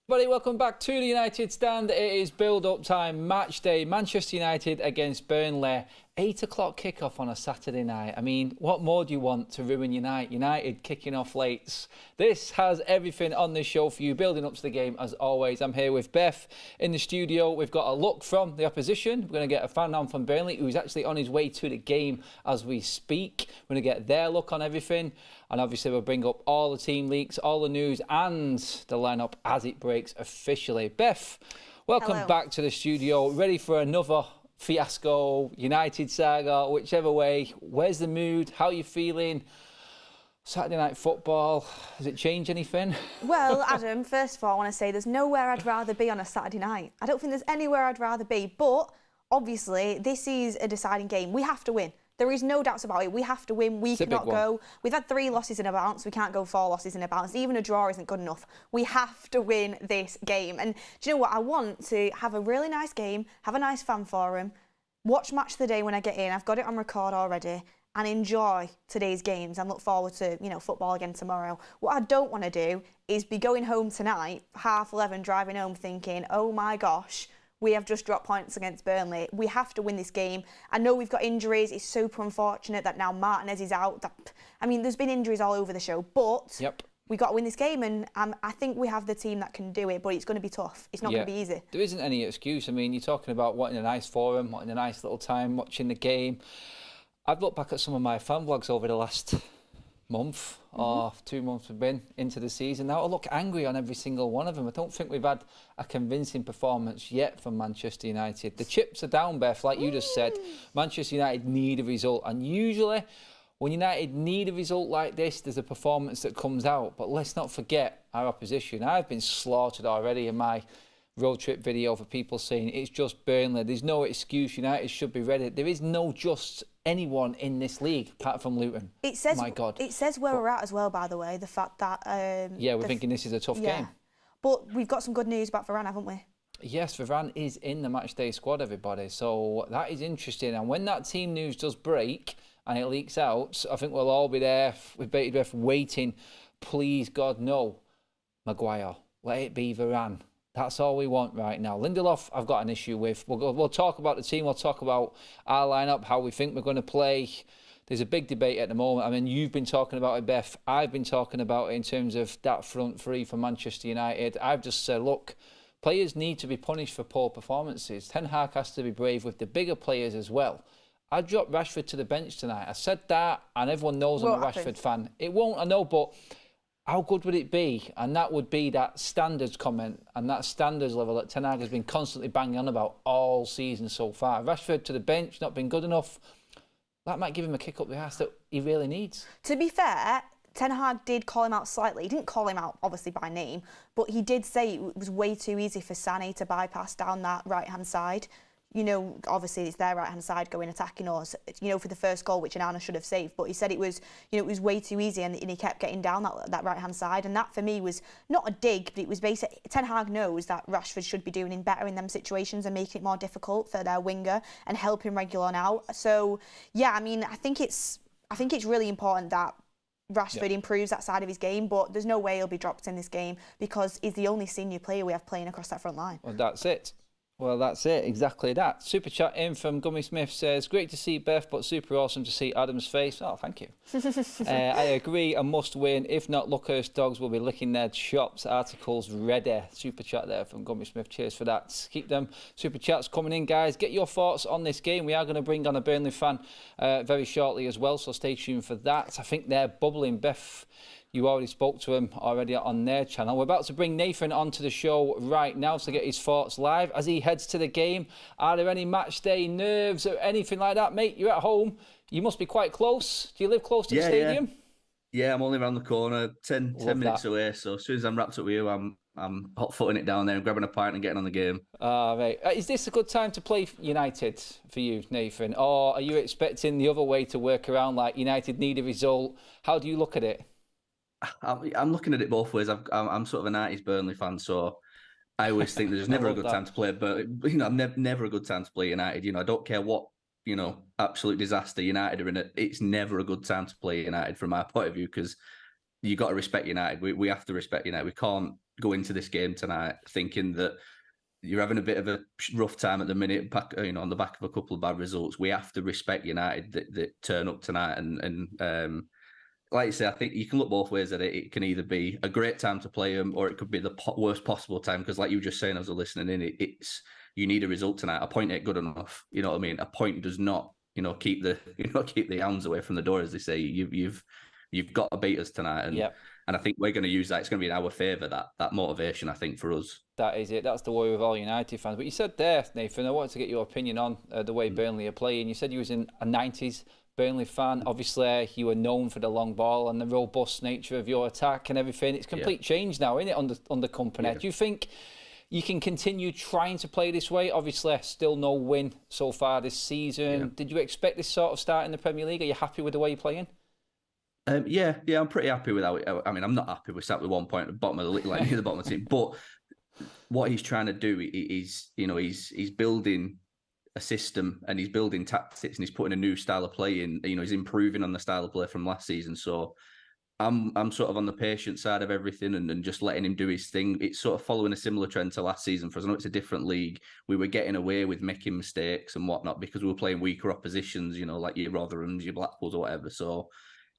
Everybody, welcome back to the United Stand. It is build-up time, match day. Manchester United against Burnley. 8 o'clock kickoff on a Saturday night. I mean, what more do you want to ruin your night? United kicking off late. This has everything on this show for you, building up to the game as always. I'm here with Beth in the studio. We've got a look from the opposition. We're going to get a fan on from Burnley, who's actually on his way to the game as we speak. We're going to get their look on everything. And obviously we'll bring up all the team leaks, all the news and the lineup as it breaks officially. Beth, welcome back to the studio. Ready for another fiasco, United saga, whichever way. Where's the mood? How are you feeling? Saturday night football, has it changed anything? Well, Adam, first of all, I want to say there's nowhere I'd rather be on a Saturday night. I don't think there's anywhere I'd rather be, but obviously this is a deciding game. We have to win. There is no doubts about it. We have to win. We cannot go. We've had 3 losses in a bounce. We can't go 4 losses in a bounce. Even a draw isn't good enough. We have to win this game. And do you know what? I want to have a really nice game, have a nice fan forum, watch Match of the Day when I get in. I've got it on record already. And enjoy today's games and look forward to, football again tomorrow. What I don't want to do is be going home tonight, 11:30, driving home thinking, oh my gosh, we have just dropped points against Burnley. We have to win this game. I know we've got injuries. It's super unfortunate that now Martinez is out. There's been injuries all over the show, but we got to win this game, and I think we have the team that can do it, but it's going to be tough. It's not going to be easy. There isn't any excuse. I mean, you're talking about wanting a nice forum, wanting a nice little time, watching the game. I've looked back at some of my fan vlogs over the last month or 2 months we've been into the season. Now I look angry on every single one of them. I don't think we've had a convincing performance yet from Manchester United. The chips are down, Beth, like you just said. Manchester United need a result, and usually when United need a result like this, there's a performance that comes out. But let's not forget our opposition. I've been slaughtered already in my road trip video for people saying it's just Burnley. There's no excuse. United should be ready. There is no just anyone in this league apart from Luton. It says, my God. It says where we're at as well, by the way. The fact that we're thinking this is a tough game. But we've got some good news about Varane, haven't we? Yes, Varane is in the matchday squad, everybody. So that is interesting. And when that team news does break and it leaks out, I think we'll all be there with bated breath waiting. Please, God, no. Maguire, let it be Varane. That's all we want right now. Lindelof, I've got an issue with. We'll talk about the team. We'll talk about our lineup, how we think we're going to play. There's a big debate at the moment. I mean, you've been talking about it, Beth. I've been talking about it in terms of that front three for Manchester United. I've just said, look, players need to be punished for poor performances. Ten Hag has to be brave with the bigger players as well. I dropped Rashford to the bench tonight. I said that, and everyone knows I'm a Rashford fan. It won't, I know, but how good would it be? And that would be that standards comment and that standards level that Ten Hag has been constantly banging on about all season so far. Rashford to the bench, not been good enough. That might give him a kick up the arse that he really needs. To be fair, Ten Hag did call him out slightly. He didn't call him out, obviously, by name, but he did say it was way too easy for Sané to bypass down that right-hand side. Obviously it's their right-hand side going attacking us, for the first goal, which Anana should have saved. But he said it was, it was way too easy, and he kept getting down that right-hand side. And that, for me, was not a dig, but it was basically, Ten Hag knows that Rashford should be doing better in them situations and making it more difficult for their winger and helping Reguilon out. So, yeah, I think it's really important that Rashford improves that side of his game, but there's no way he'll be dropped in this game because he's the only senior player we have playing across that front line. Well, that's it. Well, that's it, exactly that. Super chat in from Gummy Smith says, great to see Beth, but super awesome to see Adam's face. Oh, thank you. I agree, a must win. If not, Luckhurst dogs will be licking their chops. Articles ready. Super chat there from Gummy Smith. Cheers for that. Keep them super chats coming in, guys. Get your thoughts on this game. We are going to bring on a Burnley fan very shortly as well, so stay tuned for that. I think they're bubbling. Beth, you already spoke to him already on their channel. We're about to bring Nathan onto the show right now to get his thoughts live as he heads to the game. Are there any match day nerves or anything like that? Mate, you're at home. You must be quite close. Do you live close to the stadium? Yeah, I'm only around the corner, 10 minutes away. So as soon as I'm wrapped up with you, I'm hot-footing it down there and grabbing a pint and getting on the game. Right. Is this a good time to play United for you, Nathan? Or are you expecting the other way to work around, like United need a result? How do you look at it? I'm looking at it both ways. I'm sort of a 90s Burnley fan, so I always think there's never a good time to play. But never a good time to play United. I don't care what absolute disaster United are in it. It's never a good time to play United from my point of view because you got to respect United. We have to respect United. We can't go into this game tonight thinking that you're having a bit of a rough time at the minute, on the back of a couple of bad results. We have to respect United that turn up tonight. And like you say, I think you can look both ways at it. It can either be a great time to play them, or it could be the worst possible time. Because, like you were just saying, as a listening in, it's you need a result tonight. A point ain't good enough. You know what I mean? A point does not, keep the hounds away from the door, as they say. You've got to beat us tonight, and I think we're going to use that. It's going to be in our favour, that motivation, I think, for us. That is it. That's the worry with all United fans. But you said there, Nathan, I wanted to get your opinion on the way Burnley are playing. You said you was in a 90s Burnley fan. Obviously, you were known for the long ball and the robust nature of your attack and everything. It's complete change now, isn't it, under company? Yeah. Do you think you can continue trying to play this way? Obviously, still no win so far this season. Yeah. Did you expect this sort of start in the Premier League? Are you happy with the way you're playing? Yeah, I'm pretty happy with how. I mean, I'm not happy with sat with 1 point at the bottom of the league, like near the bottom of the team. But what he's trying to do is, he's building a system and he's building tactics and he's putting a new style of play in. He's improving on the style of play from last season. So I'm sort of on the patient side of everything and just letting him do his thing. It's sort of following a similar trend to last season for us. I know it's a different league. We were getting away with making mistakes and whatnot because we were playing weaker oppositions, like your Rotherhams, your Blackpools or whatever. So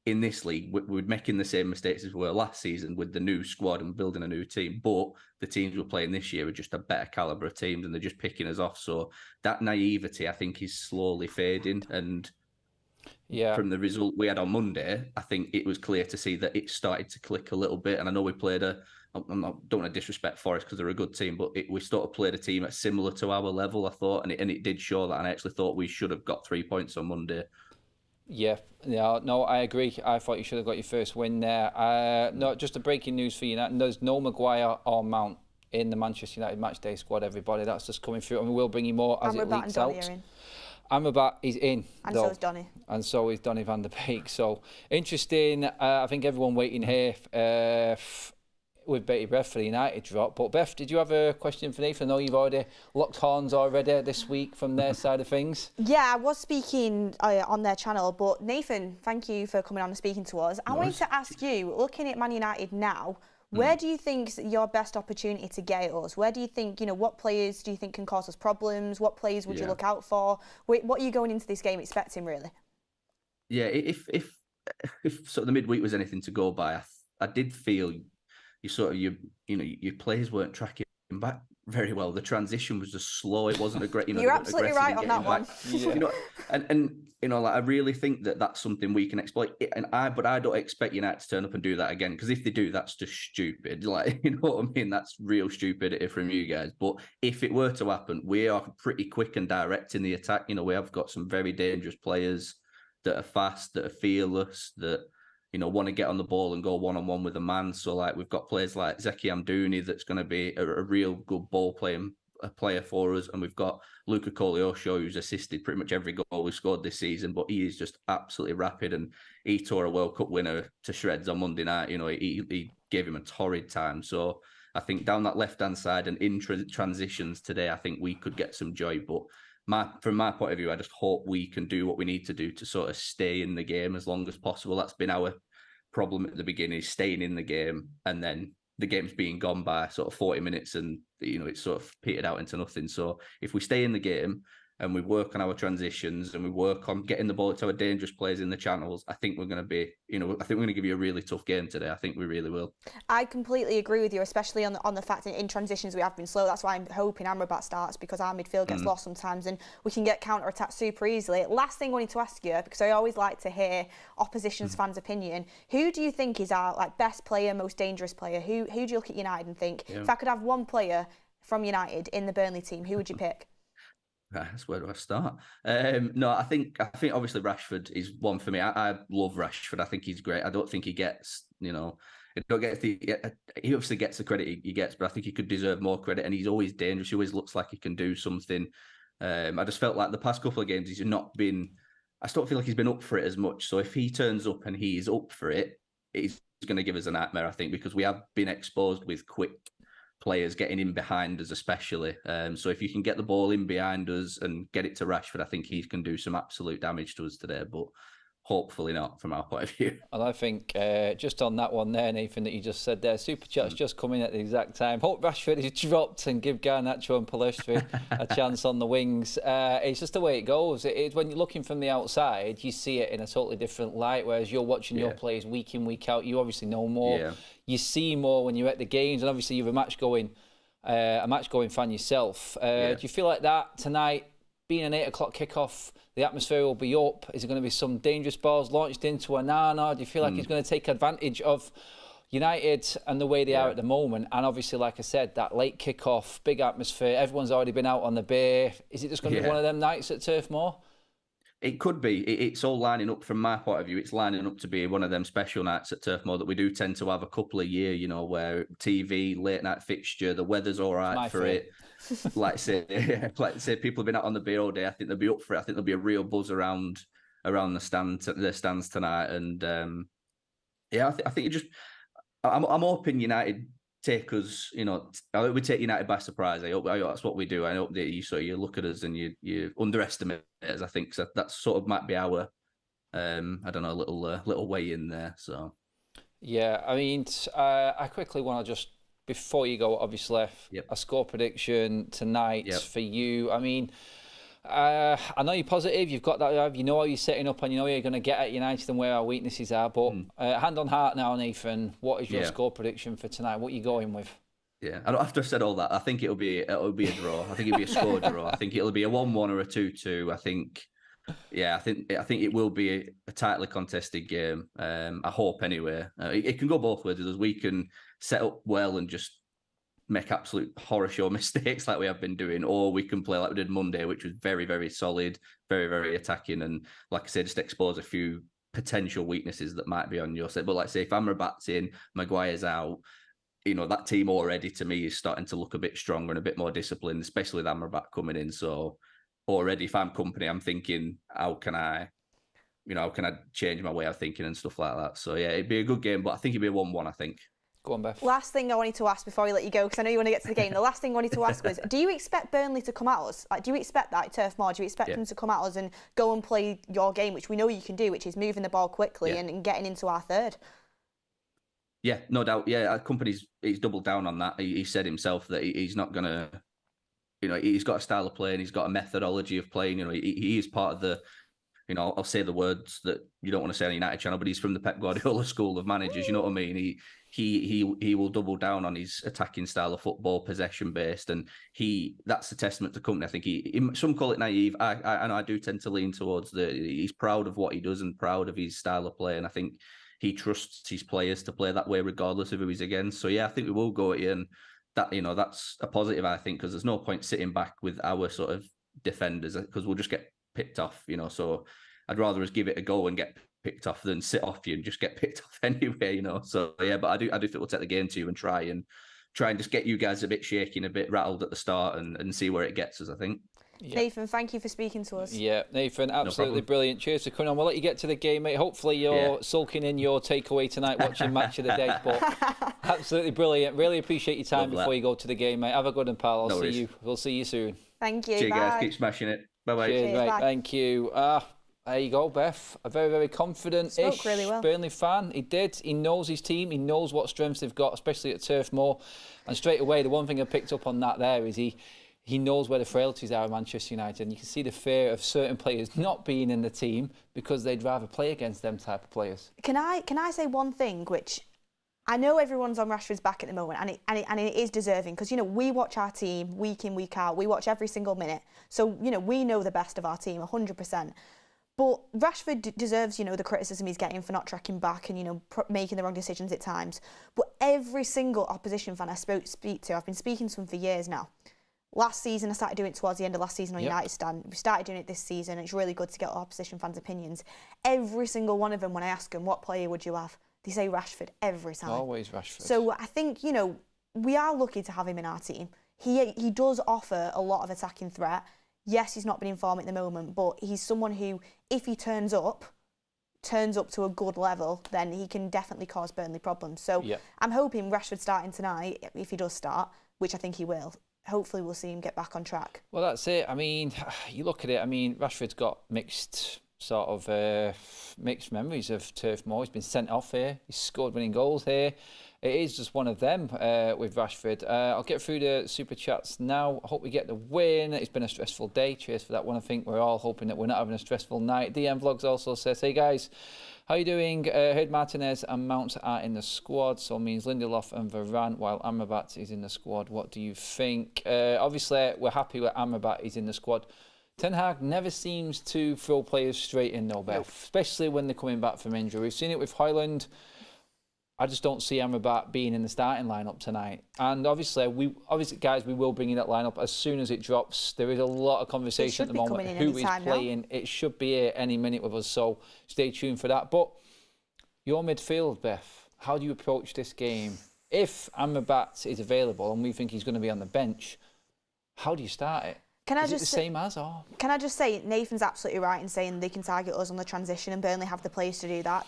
in this league, we're making the same mistakes as we were last season with the new squad and building a new team. But the teams we're playing this year are just a better calibre of teams and they're just picking us off. So that naivety, I think, is slowly fading. And from the result we had on Monday, I think it was clear to see that it started to click a little bit. And I know we played don't want to disrespect Forest because they're a good team, but we sort of played a team that's similar to our level, I thought. And it did show that. And I actually thought we should have got 3 points on Monday. Yeah, no, I agree. I thought you should have got your first win there. No, just a breaking news for you. There's no Maguire or Mount in the Manchester United matchday squad, everybody. That's just coming through, and we will bring you more as it leaks out. Amrabat is in. And so is Donny. And so is Donny van der Beek. So, interesting. I think everyone waiting here with bated breath for the United drop. But Beth, did you have a question for Nathan? I know you've already locked horns already this week from their side of things. Yeah, I was speaking on their channel, but Nathan, thank you for coming on and speaking to us. I wanted to ask you, looking at Man United now, where do you think is your best opportunity to get at us? Where do you think, what players do you think can cause us problems? What players would you look out for? What are you going into this game expecting, really? Yeah, if sort of the midweek was anything to go by, I did feel your players weren't tracking back very well. The transition was just slow. It wasn't a great, You're absolutely right on that one. Yeah. I really think that that's something we can exploit. But I don't expect United to turn up and do that again, because if they do, that's just stupid. Like, you know what I mean? That's real stupidity from you guys. But if it were to happen, we are pretty quick and direct in the attack. We have got some very dangerous players that are fast, that are fearless, that want to get on the ball and go one-on-one with a man. So, like, we've got players like Zeki Amdouni that's going to be a real good ball-playing player for us. And we've got Luka Koleosho, who's assisted pretty much every goal we've scored this season, but he is just absolutely rapid. And he tore a World Cup winner to shreds on Monday night. He gave him a torrid time. So I think down that left-hand side and in transitions today, I think we could get some joy. But from my point of view, I just hope we can do what we need to do to sort of stay in the game as long as possible. That's been our problem at the beginning, is staying in the game, and then the game's being gone by sort of 40 minutes and it's sort of petered out into nothing. So if we stay in the game and we work on our transitions and we work on getting the ball to our dangerous players in the channels, I think we're going to be, I think we're going to give you a really tough game today. I think we really will. I completely agree with you, especially on the fact that in transitions we have been slow. That's why I'm hoping Amrabat starts, because our midfield gets lost sometimes and we can get counter-attacked super easily. Last thing I wanted to ask you, because I always like to hear opposition's fans' opinion, who do you think is our best player, most dangerous player? Who do you look at United and think, if I could have one player from United in the Burnley team, who would you pick? Where do I start? No, I think obviously Rashford is one for me. I love Rashford. I think he's great. I don't think he gets, he obviously gets the credit he gets, but I think he could deserve more credit. And he's always dangerous. He always looks like he can do something. I just felt like the past couple of games he's not been. I still feel like he's been up for it as much. So if he turns up and he's up for it, he's going to give us a nightmare, I think, because we have been exposed with quick players getting in behind us, especially. So if you can get the ball in behind us and get it to Rashford, I think he can do some absolute damage to us today. But hopefully not from our point of view. And I think just on that one there, Nathan, that you just said there, Super Chat's just come in at the exact time. Hope Rashford is dropped and give Garnacho and Pellistri a chance on the wings. It's just the way it goes. It's when you're looking from the outside, you see it in a totally different light, whereas you're watching your players week in, week out. You obviously know more. Yeah. You see more when you're at the games, and obviously you're a match-going fan yourself. Do you feel like that tonight, being an 8 o'clock kickoff, the atmosphere will be up? Is there going to be some dangerous balls launched into Onana? Do you feel like he's going to take advantage of United and the way they are at the moment? And obviously, like I said, that late kickoff, big atmosphere, everyone's already been out on the bay. Is it just going to be one of them nights at Turf Moor? It could be. It's all lining up from my point of view. It's lining up to be one of them special nights at Turf Moor that we do tend to have a couple a year, you know, where TV, late night fixture, the weather's all right for it. Like say, people have been out on the bay all day. I think they'll be up for it. I think there'll be a real buzz around the stands tonight. And I think it just. I'm hoping United take us. You know, I hope we take United by surprise. I hope that's what we do. I hope that you look at us and you underestimate us. I think so that sort of might be our I don't know, little way in there. So yeah, I mean, I quickly want to just. Before you go, obviously, a score prediction tonight for you. I mean, I know you're positive. You've got that. You know how you're setting up, and you know you're going to get at United and where our weaknesses are. But hand on heart now, Nathan, what is your score prediction for tonight? What are you going with? Yeah, after I've said all that, I think it'll be a draw. I think it'll be a score draw. I think it'll be a 1-1 or a 2-2. I think it will be a tightly contested game. I hope anyway. It can go both ways. As we can set up well and just make absolute horror show mistakes like we have been doing, or we can play like we did Monday, which was very, very solid, very, very attacking, and like I said, just expose a few potential weaknesses that might be on your side. But like I say, if Amrabat's in, Maguire's out, you know, that team already to me is starting to look a bit stronger and a bit more disciplined, especially with Amrabat coming in. So already, if I'm company, I'm thinking, how can I change my way of thinking and stuff like that? So yeah, it'd be a good game, but I think it'd be a 1-1, I think. Go on, Beth. Last thing I wanted to ask before we let you go, because I know you want to get to the game. The last thing I wanted to ask was, do you expect Burnley to come at us? Like, do you expect that at Turf Moor? Do you expect them to come at us and go and play your game, which we know you can do, which is moving the ball quickly and getting into our third? Yeah, no doubt. Yeah, our he's doubled down on that. He said himself that he's not going to, you know, he's got a style of play and he's got a methodology of playing. You know, he is part of the, you know, I'll say the words that you don't want to say on the United channel, but he's from the Pep Guardiola school of managers. You know what I mean? He will double down on his attacking style of football, possession based, and that's a testament to company. I think some call it naive. I do tend to lean towards he's proud of what he does and proud of his style of play, and I think he trusts his players to play that way regardless of who he's against. So yeah, I think we will go at you, and that, you know, that's a positive, I think, because there's no point sitting back with our sort of defenders because we'll just get picked off, you know. So I'd rather us give it a go and get picked off than sit off you and just get picked off anyway, you know. So yeah, but I do think we'll take the game to you and try and just get you guys a bit shaky and a bit rattled at the start and see where it gets us, I think. Yeah. Nathan, thank you for speaking to us. Yeah, Nathan, absolutely brilliant. Cheers for coming on. We'll let you get to the game, mate. Hopefully you're sulking in your takeaway tonight watching Match of the Day. But absolutely brilliant. Really appreciate your time before you go to the game, mate. Have a good one, pal. We'll see you soon. Thank you. Cheers, bye. guys. Keep smashing it. Bye-bye. Cheers, mate. Bye. Thank you. There you go, Beth. A very, very confident-ish really well. Burnley fan. He did. He knows his team. He knows what strengths they've got, especially at Turf Moor. And straight away, the one thing I picked up on that there is he knows where the frailties are at Manchester United. And you can see the fear of certain players not being in the team because they'd rather play against them type of players. Can I say one thing, which I know everyone's on Rashford's back at the moment, and it is deserving, because, you know, we watch our team week in, week out. We watch every single minute. So, you know, we know the best of our team, 100%. But Rashford deserves, you know, the criticism he's getting for not tracking back and, you know, making the wrong decisions at times. But every single opposition fan I speak to, I've been speaking to them for years now. Last season, I started doing it towards the end of last season on United Stand. We started doing it this season. It's really good to get opposition fans' opinions. Every single one of them, when I ask them, what player would you have? They say Rashford every time. Always Rashford. So I think, you know, we are lucky to have him in our team. He does offer a lot of attacking threat. Yes, he's not been in form at the moment, but he's someone who, if he turns up to a good level, then he can definitely cause Burnley problems. So I'm hoping Rashford starting tonight, if he does start, which I think he will. Hopefully we'll see him get back on track. Well, that's it. I mean, you look at it, I mean, Rashford's got mixed sort of mixed memories of Turf Moor. He's been sent off here. He's scored winning goals here. It is just one of them with Rashford. I'll get through the super chats now. I hope we get the win. It's been a stressful day. Cheers for that one. I think we're all hoping that we're not having a stressful night. DM Vlogs also says, hey guys, how you doing? Heard Martinez and Mount are in the squad, so means Lindelof and Varane, while Amrabat is in the squad. What do you think? Obviously, we're happy with Amrabat is in the squad. Ten Hag never seems to throw players straight in, though, Beth, especially when they're coming back from injury. We've seen it with Højlund. I just don't see Amrabat being in the starting lineup tonight. And obviously, guys, we will bring in that lineup as soon as it drops. There is a lot of conversation at the moment who is playing. Now. It should be here any minute with us, so stay tuned for that. But your midfield, Beth, how do you approach this game? If Amrabat is available and we think he's going to be on the bench, how do you start it? Is it the same as or? Can I just say, Nathan's absolutely right in saying they can target us on the transition, and Burnley have the players to do that.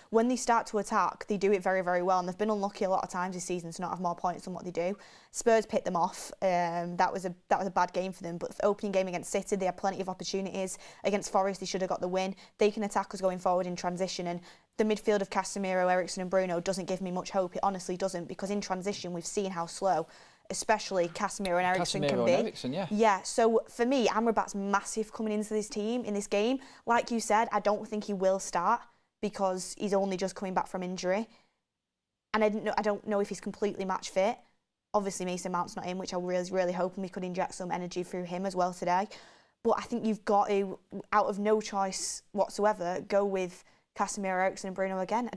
When they start to attack, they do it very, very well, and they've been unlucky a lot of times this season to not have more points than what they do. Spurs picked them off. That was a bad game for them. But for the opening game against City, they had plenty of opportunities. Against Forest, they should have got the win. They can attack us going forward in transition, and the midfield of Casemiro, Eriksen and Bruno doesn't give me much hope. It honestly doesn't, because in transition we've seen how slow especially Casemiro and Eriksen can be. Eriksen, yeah. Yeah, so for me, Amrabat's massive coming into this team, in this game. Like you said, I don't think he will start because he's only just coming back from injury. And I don't know if he's completely match fit. Obviously, Mason Mount's not in, which I was really hoping we could inject some energy through him as well today. But I think you've got to, out of no choice whatsoever, go with Casemiro, Eriksen and Bruno again.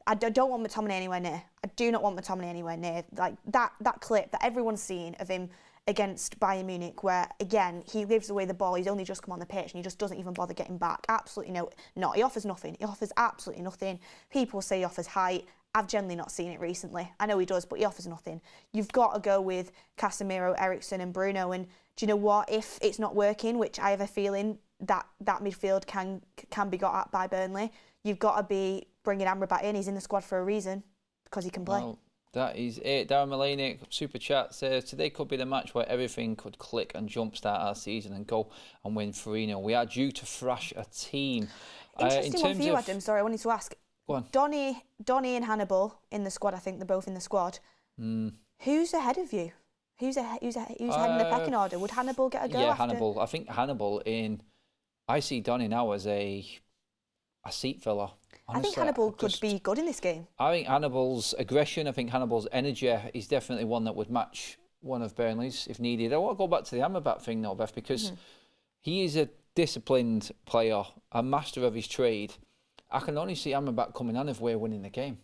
I don't want McTominay anywhere near. I do not want McTominay anywhere near. Like that clip that everyone's seen of him against Bayern Munich, where again he gives away the ball, he's only just come on the pitch and he just doesn't even bother getting back. Absolutely not. He offers nothing. He offers absolutely nothing. People say he offers height. I've generally not seen it recently. I know he does, but he offers nothing. You've got to go with Casemiro, Eriksen and Bruno. And do you know what? If it's not working, which I have a feeling that midfield can be got at by Burnley, you've got to be bringing Amrabat in. He's in the squad for a reason, because he can play. Well, that is it. Darren Mullany, Super Chat, says, today could be the match where everything could click and jumpstart our season and go and win 3-0. We are due to thrash a team. Interesting one for you, Adam. Sorry, I wanted to ask. Go on. Donny and Hannibal in the squad. I think they're both in the squad. Who's ahead of you? Who's ahead in the pecking order? Would Hannibal get a go? Yeah, after? Hannibal. I think Hannibal I see Donny now as a seat filler. Honestly, I think Hannibal could be good in this game. I think Hannibal's aggression, I think Hannibal's energy is definitely one that would match one of Burnley's if needed. I want to go back to the Amrabat thing though, Beth, because he is a disciplined player, a master of his trade. I can only see Amrabat coming on if we're winning the game.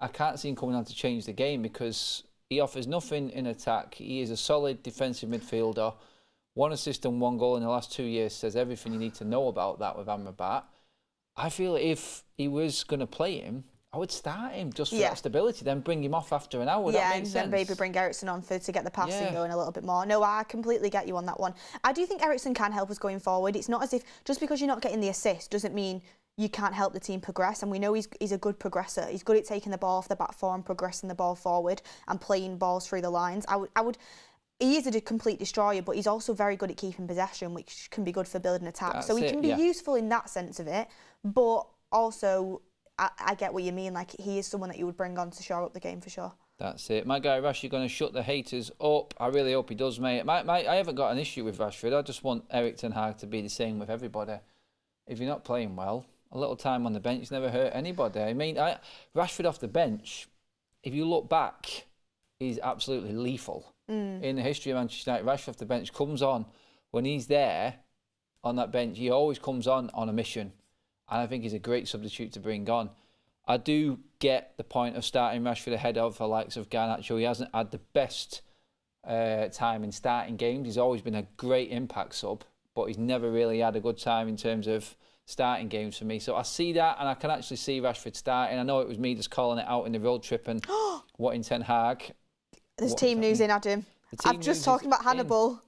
I can't see him coming on to change the game because he offers nothing in attack. He is a solid defensive midfielder. 1 assist and 1 goal in the last 2 years says everything you need to know about that with Amrabat. I feel if he was going to play him, I would start him just for that stability, then bring him off after an hour. Yeah, and then maybe bring Eriksen on to get the passing going a little bit more. No, I completely get you on that one. I do think Eriksen can help us going forward. It's not as if just because you're not getting the assist doesn't mean you can't help the team progress. And we know he's a good progressor. He's good at taking the ball off the back four and progressing the ball forward and playing balls through the lines. He is a complete destroyer, but he's also very good at keeping possession, which can be good for building attack. So he can be useful in that sense of it, but also I get what you mean. Like, he is someone that you would bring on to shore up the game for sure. That's it. My guy Rash, you're going to shut the haters up. I really hope he does, mate. I haven't got an issue with Rashford. I just want Erik ten Hag to be the same with everybody. If you're not playing well, a little time on the bench never hurt anybody. I mean, Rashford off the bench, if you look back, is absolutely lethal. In the history of Manchester United, Rashford off the bench comes on. When he's there on that bench, he always comes on a mission. And I think he's a great substitute to bring on. I do get the point of starting Rashford ahead of the likes of Garnacho. He hasn't had the best time in starting games. He's always been a great impact sub, but he's never really had a good time in terms of starting games for me. So I see that, and I can actually see Rashford starting. I know it was me just calling it out in the road trip and what in Ten Hag. There's team news in, Adam. I'm just talking about Hannibal.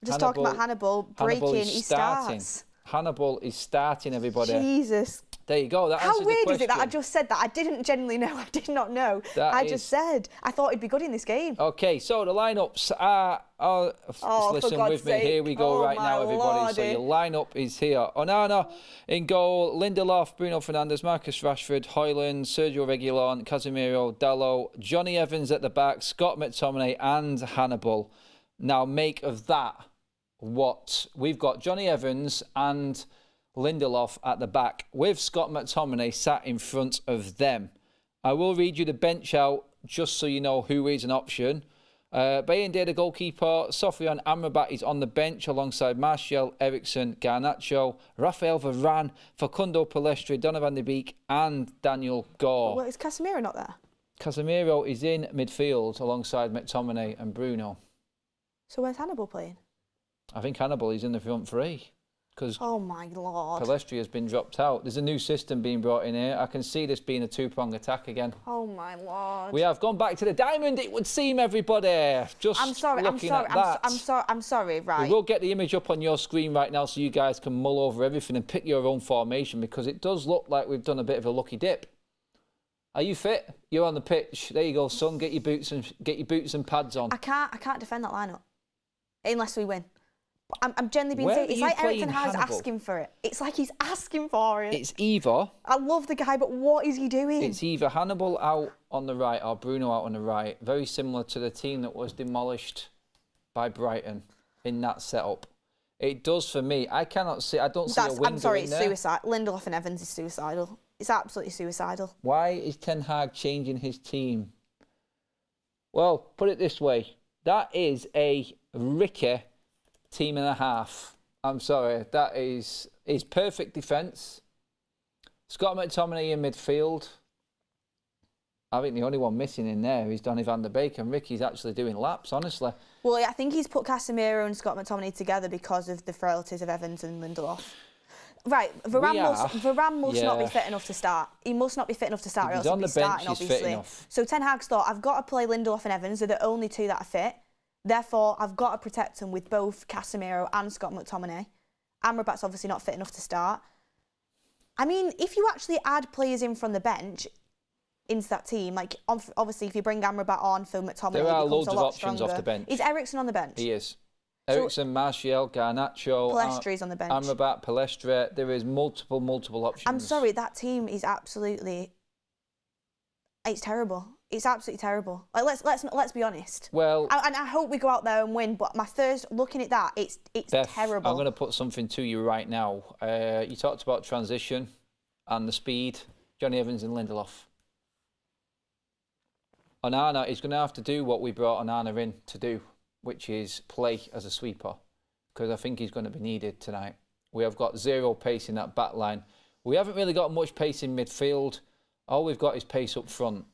Talking about Hannibal breaking. He starts. Hannibal is starting, everybody. Jesus. There you go. That How answers the weird is it that I question. just said that? I didn't genuinely know. I did not know. That just said. I thought he'd be good in this game. Okay, so the lineups are. Listen for God's with me. sake. Here we go right my now, everybody. lordy. So your lineup is here. Onana in goal. Lindelof, Bruno Fernandes, Marcus Rashford, Højlund, Sergio Reguilon, Casemiro, Dalot, Johnny Evans at the back, Scott McTominay, and Hannibal. Now make of that what we've got. Johnny Evans and Lindelof at the back with Scott McTominay sat in front of them. I will read you the bench out just so you know who is an option. Bayende, the goalkeeper. Sofian Amrabat is on the bench alongside Martial, Eriksen, Garnacho, Rafael Varane, Facundo Pellistri, Donovan de Beek and Daniel Gore. Well, is Casemiro not there? Casemiro is in midfield alongside McTominay and Bruno. So where's Hannibal playing? I think Hannibal is in the front three because Oh my lord. Pellistri has been dropped out. There's a new system being brought in here. I can see this being a two-prong attack again. Oh my lord. We have gone back to the diamond, it would seem, everybody. Just I'm sorry, looking at that. I'm sorry, right. We will get the image up on your screen right now so you guys can mull over everything and pick your own formation because it does look like we've done a bit of a lucky dip. Are you fit? You're on the pitch. There you go, son. Get your boots and pads on. I can't defend that lineup unless we win. I'm generally being Where serious. are It's you like Erik ten playing Hag's Hannibal? asking for it. It's like he's asking for it. It's either I love the guy, but what is he doing? Hannibal out on the right or Bruno out on the right. Very similar to the team that was demolished by Brighton in that setup. It does for me. I cannot see. I don't see a winger I'm sorry, in it's there. suicide. Lindelof and Evans is suicidal. It's absolutely suicidal. Why is Ten Hag changing his team? Well, put it this way. That is a Ricky team and a half. I'm sorry. That is perfect defence. Scott McTominay in midfield. I think the only one missing in there is Donny van der Beek, and Ricky's actually doing laps, honestly. Well, I think he's put Casemiro and Scott McTominay together because of the frailties of Evans and Lindelof. Right, Varane must not be fit enough to start. He must not be fit enough to start, or else he'd be starting, obviously. So Ten Hag's thought, I've got to play Lindelof and Evans. They're the only two that are fit. Therefore, I've got to protect them with both Casemiro and Scott McTominay. Amrabat's obviously not fit enough to start. I mean, if you actually add players in from the bench into that team, like obviously if you bring Amrabat on for McTominay, there are loads a of lot options stronger. off the bench. Is Eriksen on the bench? He is. Eriksen, Martial, Garnacho, Pellistri is on the bench. Amrabat, Pellistri. There is multiple options. I'm sorry, that team is absolutely. It's terrible. It's absolutely terrible. Like let's be honest. Well, and I hope we go out there and win. But my first looking at that, it's Beth, terrible. I'm going to put something to you right now. You talked about transition and the speed. Johnny Evans and Lindelof. Onana is going to have to do what we brought Onana in to do, which is play as a sweeper, because I think he's going to be needed tonight. We have got zero pace in that back line. We haven't really got much pace in midfield. All we've got is pace up front.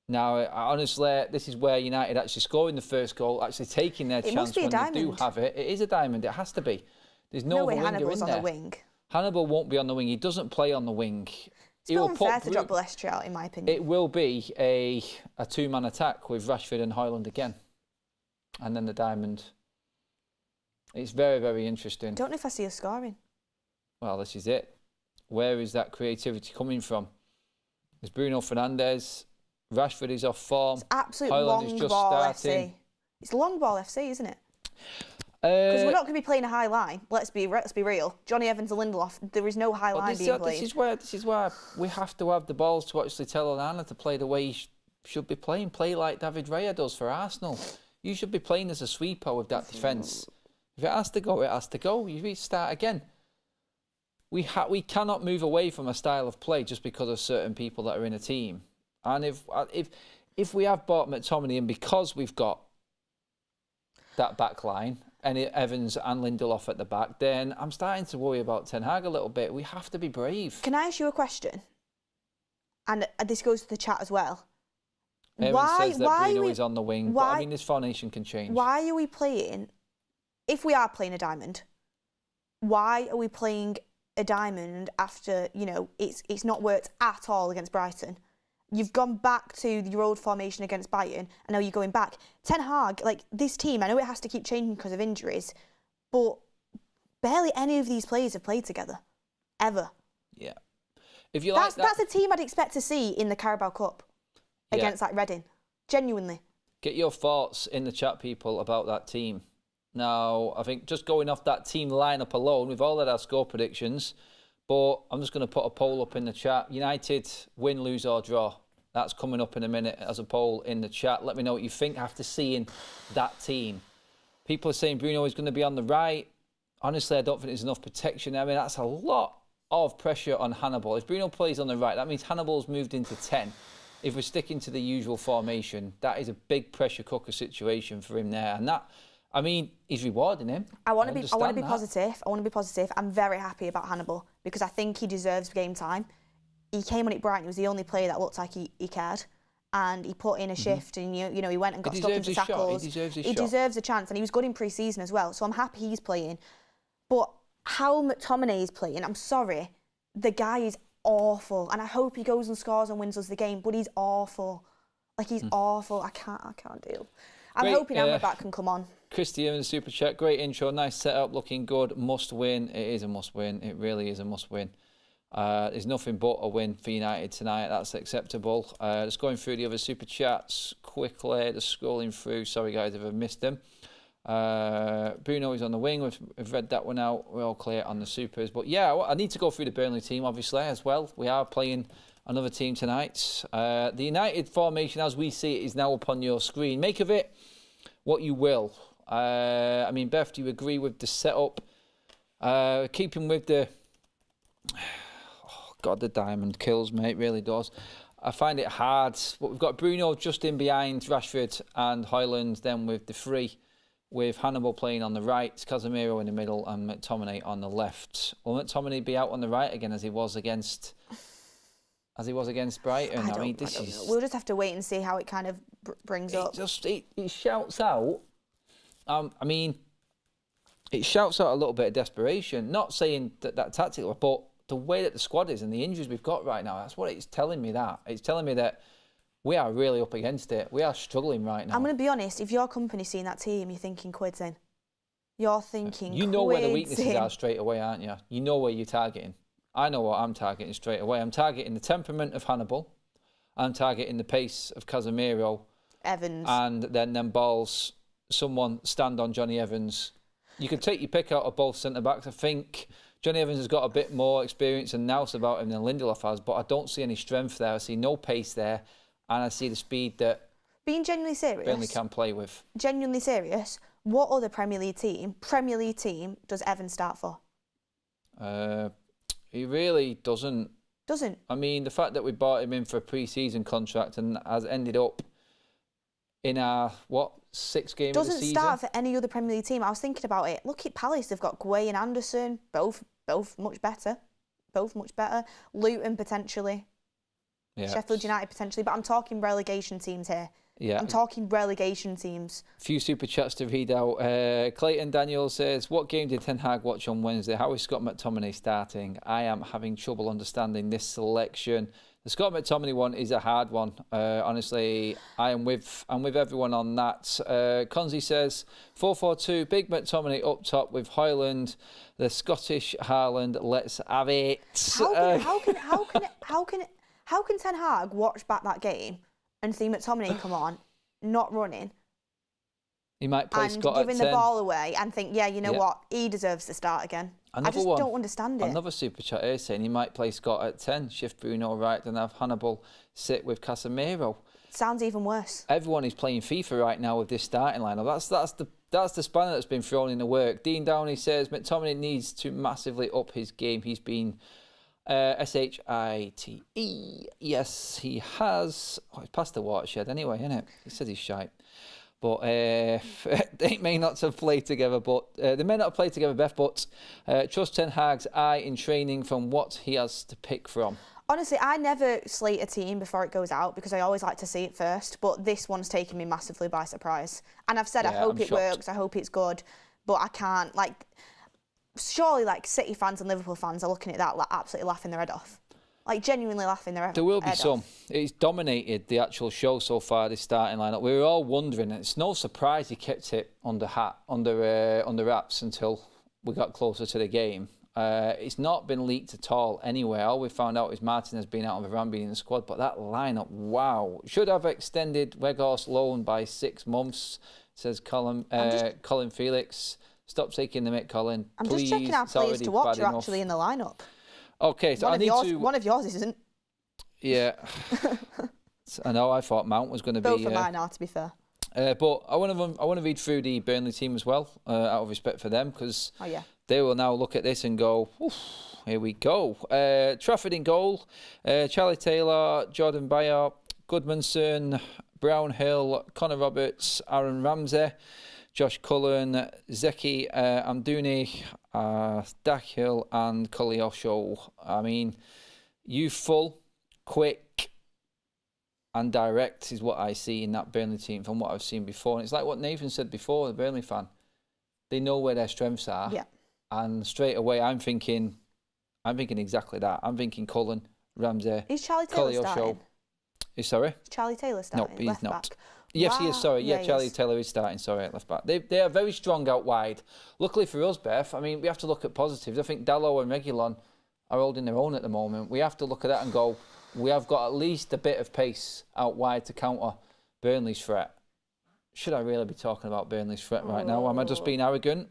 Now, honestly, this is where United actually scoring the first goal, actually taking their chance when they do have it. It is a diamond. It has to be. There's no way winger Hannibal's in on there. the wing. Hannibal won't be on the wing. He doesn't play on the wing. It's not unfair to drop Pellistri out, in my opinion. It will be a two-man attack with Rashford and Højlund again. And then the diamond. It's very, very interesting. Don't know if I see us scoring. Well, this is it. Where is that creativity coming from? There's Bruno Fernandes. Rashford is off form. It's absolute Højlund long is just ball starting. FC. It's long ball FC, isn't it? Because we're not going to be playing a high line. Let's be real. Johnny Evans and Lindelof. There is no high line being played. This is where we have to have the balls to actually tell Onana to play the way he should be playing. Play like David Raya does for Arsenal. You should be playing as a sweeper with that defence. If it has to go, it has to go. You restart again. We cannot move away from a style of play just because of certain people that are in a team. And if we have bought McTominay in because we've got that back line and Evans and Lindelof at the back, then I'm starting to worry about Ten Hag a little bit. We have to be brave. Can I ask you a question? And this goes to the chat as well. Evan says that Bruno is on the wing, but I mean, this formation can change. Why are we playing, if we are playing a diamond, why are we playing a diamond after, it's not worked at all against Brighton? You've gone back to your old formation against Bayern, and now you're going back. Ten Hag, this team, I know it has to keep changing because of injuries, but barely any of these players have played together, ever. Yeah. If you like that's a team I'd expect to see in the Carabao Cup against like Reading. Genuinely. Get your thoughts in the chat, people, about that team. Now, I think just going off that team lineup alone, we've all had our score predictions, but I'm just going to put a poll up in the chat. United win, lose or draw. That's coming up in a minute as a poll in the chat. Let me know what you think after seeing that team. People are saying Bruno is going to be on the right. Honestly, I don't think there's enough protection. I mean, that's a lot of pressure on Hannibal. If Bruno plays on the right, that means Hannibal's moved into 10. If we're sticking to the usual formation, that is a big pressure cooker situation for him there. And that, I mean, he's rewarding him. I want to be positive. I want to be positive. I'm very happy about Hannibal because I think he deserves game time. He came on at Brighton. He was the only player that looked like he cared. And he put in a shift and, you know, he went and got stuck into tackles. He deserves his shot. He deserves a chance. And he was good in pre-season as well. So I'm happy he's playing. But how McTominay is playing, I'm sorry, the guy is awful. And I hope he goes and scores and wins us the game. But he's awful. Like, he's awful. I can't deal. I'm hoping Amrabat can come on. Christy in the super chat. Great intro. Nice setup. Looking good. Must win. It is a must win. It really is a must win. There's nothing but a win for United tonight. That's acceptable. Just going through the other super chats quickly. Just scrolling through. Sorry, guys, if I've missed them. Bruno is on the wing. We've read that one out. We're all clear on the supers. But yeah, I need to go through the Burnley team, obviously, as well. We are playing another team tonight. The United formation, as we see it, is now up on your screen. Make of it what you will. I mean, Beth, do you agree with the setup? Keeping with the... God, the diamond kills me, it really does. I find it hard. But we've got Bruno just in behind Rashford and Højlund, then with the three, with Hannibal playing on the right, Casemiro in the middle, and McTominay on the left. Will McTominay be out on the right again as he was against Brighton? I mean, this is... We'll just have to wait and see how it kind of brings up. He shouts out. I mean, it shouts out a little bit of desperation. Not saying that tactical, but the way that the squad is and the injuries we've got right now, that's what it's telling me. It's telling me that we are really up against it. We are struggling right now. I'm going to be honest, if your company's seeing that team, you're thinking quids in. You're thinking You know where the weaknesses are straight away, aren't you? You know where you're targeting. I know what I'm targeting straight away. I'm targeting the temperament of Hannibal. I'm targeting the pace of Casemiro. Evans. And then them balls, someone stand on Johnny Evans. You can take your pick out of both centre-backs. I think Johnny Evans has got a bit more experience and nous about him than Lindelof has, but I don't see any strength there. I see no pace there, and I see the speed that being genuinely serious, Burnley can play with. Genuinely serious, what other Premier League team does Evans start for? He really doesn't. Doesn't? I mean, the fact that we bought him in for a pre-season contract and has ended up in our, 6th game of the season? Doesn't start for any other Premier League team. I was thinking about it. Look at Palace. They've got Guay and Anderson. Both much better. Luton, potentially. Yeah. Sheffield United, potentially. But I'm talking relegation teams here. Yeah. I'm talking relegation teams. Few super chats to read out. Clayton Daniel says, what game did Ten Hag watch on Wednesday? How is Scott McTominay starting? I am having trouble understanding this selection. The Scott McTominay one is a hard one. Honestly, I'm with everyone on that. Conzi says 4-4-2, big McTominay up top with Højlund, the Scottish Haaland. Let's have it. How can Ten Hag watch back that game and see McTominay come on, not running? He might play Scott at 10. And giving the ball away and think, yeah, you know what, he deserves to start again. I just don't understand it. Another super chat here saying he might play Scott at 10, shift Bruno right, then have Hannibal sit with Casemiro. Sounds even worse. Everyone is playing FIFA right now with this starting lineup. That's the spanner that's been thrown in the work. Dean Downey says McTominay needs to massively up his game. He's been shite. Yes, he has. Oh, he's past the watershed anyway, isn't it? He says he's shite. But they may not have played together, but they may not have played together, Beth, but trust Ten Hag's eye in training from what he has to pick from. Honestly, I never slate a team before it goes out because I always like to see it first, but this one's taken me massively by surprise. And I've said I hope it works, I hope it's good, but I can't, surely City fans and Liverpool fans are looking at that absolutely laughing their head off. Genuinely laughing their head off. There will be some. It's dominated the actual show so far, this starting lineup. We were all wondering, and it's no surprise he kept it under wraps until we got closer to the game. It's not been leaked at all anywhere. All we found out is Martin has been out of Iran being in the squad, but that lineup, wow. Should have extended Weghorst loan by 6 months, says Colin Felix. Stop taking the mick, Colin. I'm Please, just checking our players to watch are actually in the lineup. Okay, so one of yours isn't. Yeah. I know, I thought Mount was going to be... Both of mine are, to be fair. But I want to read through the Burnley team as well, out of respect for them, because they will now look at this and go, oof, here we go. Trafford in goal, Charlie Taylor, Jordan Bayer, Goodmanson, Brownhill, Connor Roberts, Aaron Ramsey, Josh Cullen, Zeki Amdouni, Dakhil and Koleosho. I mean, youthful, quick and direct is what I see in that Burnley team from what I've seen before. And it's like what Nathan said before, the Burnley fan. They know where their strengths are. Yeah. And straight away I'm thinking exactly that. I'm thinking Cullen, Ramsey, Is Charlie Taylor starting? Sorry? Is Charlie Taylor starting? No, he's left not. Back? Yes, he is, sorry. Yeah, Charlie is. Taylor is starting, sorry, at left back. They are very strong out wide. Luckily for us, Beth, I mean, we have to look at positives. I think Dalot and Reguilon are holding their own at the moment. We have to look at that and go, we have got at least a bit of pace out wide to counter Burnley's threat. Should I really be talking about Burnley's threat right now? Am I just being arrogant?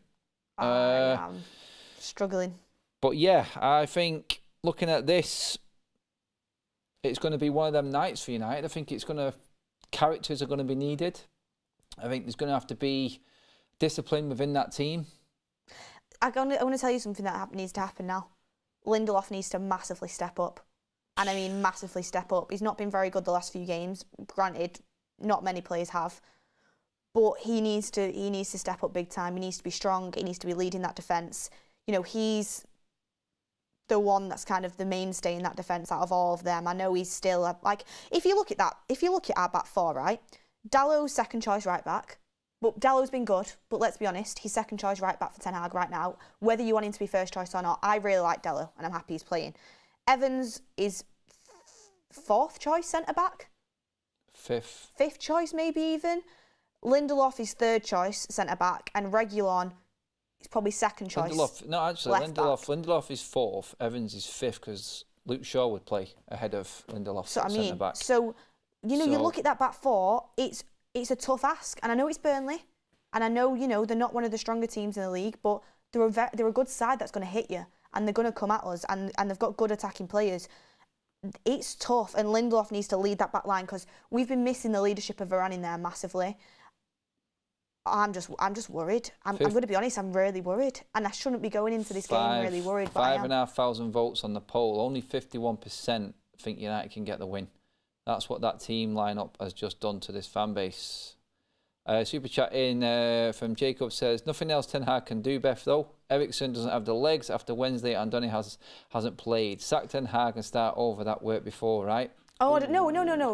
I am struggling. But yeah, I think looking at this, it's going to be one of them nights for United. I think characters are going to be needed. I think there's going to have to be discipline within that team. I want to tell you something that needs to happen now. Lindelof needs to massively step up. And I mean massively step up. He's not been very good the last few games. Granted, not many players have. But he needs to step up big time. He needs to be strong. He needs to be leading that defence. You know, he's the one that's kind of the mainstay in that defence out of all of them. I know he's still like, if you look at our back four, right? Dallow's second choice right back. But Dallow's been good, but let's be honest, he's second choice right back for Ten Hag right now. Whether you want him to be first choice or not, I really like Dallow and I'm happy he's playing. Evans is fourth choice centre back. Fifth choice maybe even. Lindelof is third choice centre back, and Reguilon is probably second choice. Lindelof is fourth. Evans is fifth because Luke Shaw would play ahead of Lindelof centre back. So you look at that back four. It's a tough ask, and I know it's Burnley, and I know they're not one of the stronger teams in the league, but they're a good side that's going to hit you, and they're going to come at us, and they've got good attacking players. It's tough, and Lindelof needs to lead that back line because we've been missing the leadership of Varane in there massively. I'm just worried. I'm going to be honest. I'm really worried, and I shouldn't be going into this game really worried. But 5,500 votes on the poll. Only 51% think United can get the win. That's what that team lineup has just done to this fan base. Super chat in from Jacob says, nothing else Ten Hag can do, Beth, though. Ericsson doesn't have the legs after Wednesday, and Donny hasn't played. Sack Ten Hag and start over that work before, right? Oh, no.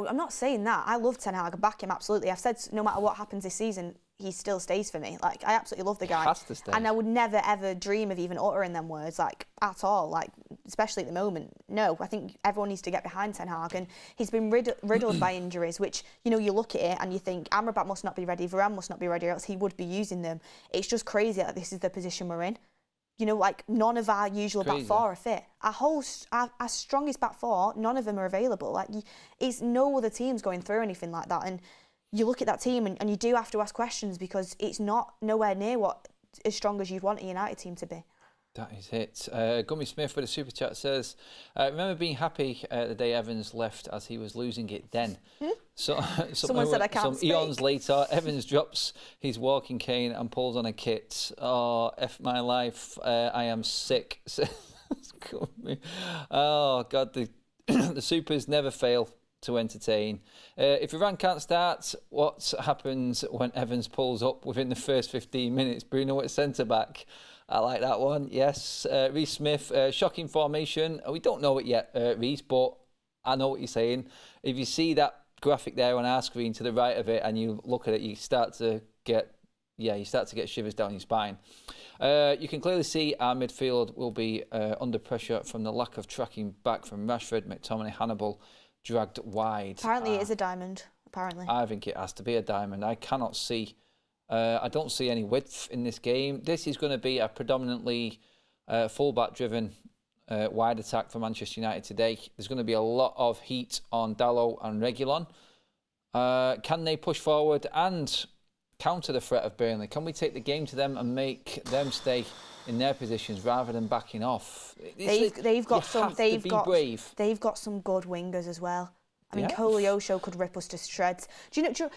I'm not saying that. I love Ten Hag. I back him, absolutely. I've said no matter what happens this season, he still stays for me. Like, I absolutely love the guy. He has to stay. And I would never, ever dream of even uttering them words, like, at all. Like, especially at the moment. No, I think everyone needs to get behind Ten Hag. And he's been riddled by injuries, which, you look at it and you think, Amrabat must not be ready, Varane must not be ready, or else he would be using them. It's just crazy that this is the position we're in. Like, none of our usual back four are fit. Our strongest back four, none of them are available. Like, it's no other teams going through anything like that. And you look at that team and you do have to ask questions because it's nowhere near what as strong as you'd want a United team to be. That is it. Gummy Smith with a super chat says, remember being happy the day Evans left as he was losing it then. So, Someone said I can't speak. Eons later, Evans drops his walking cane and pulls on a kit. Oh, F my life. I am sick. Oh, God, the supers never fail to entertain. If Iran can't start, what happens when Evans pulls up within the first 15 minutes? Bruno at centre-back. I like that one, yes. Reece Smith, shocking formation. We don't know it yet, Reece, but I know what you're saying. If you see that graphic there on our screen to the right of it and you look at it, you start to get shivers down your spine. You can clearly see our midfield will be under pressure from the lack of tracking back from Rashford, McTominay, Hannibal, dragged wide. Apparently it is a diamond, apparently. I think it has to be a diamond. I cannot see... I don't see any width in this game. This is going to be a predominantly full-back-driven wide attack for Manchester United today. There's going to be a lot of heat on Dalot and Reguilon. Can they push forward and counter the threat of Burnley? Can we take the game to them and make them stay in their positions rather than backing off? They've got some good wingers as well. I mean, Koleosho could rip us to shreds. Do you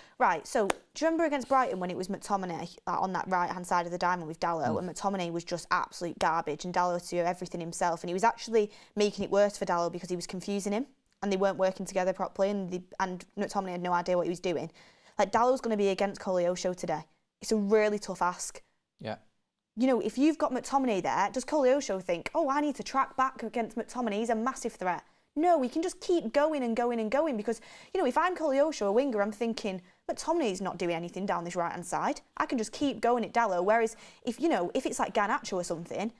remember against Brighton when it was McTominay on that right-hand side of the diamond with Dalot, and McTominay was just absolute garbage, and Dalot to do everything himself, and he was actually making it worse for Dalot because he was confusing him, and they weren't working together properly, and McTominay had no idea what he was doing. Like, Dalot's going to be against Koleosho today. It's a really tough ask. Yeah. You know, if you've got McTominay there, does Koleosho think, oh, I need to track back against McTominay, he's a massive threat? No, we can just keep going and going and going because, you know, if I'm Koleosho, a winger, I'm thinking, McTominay's not doing anything down this right-hand side. I can just keep going at Dalot. Whereas if it's like Garnacho or something,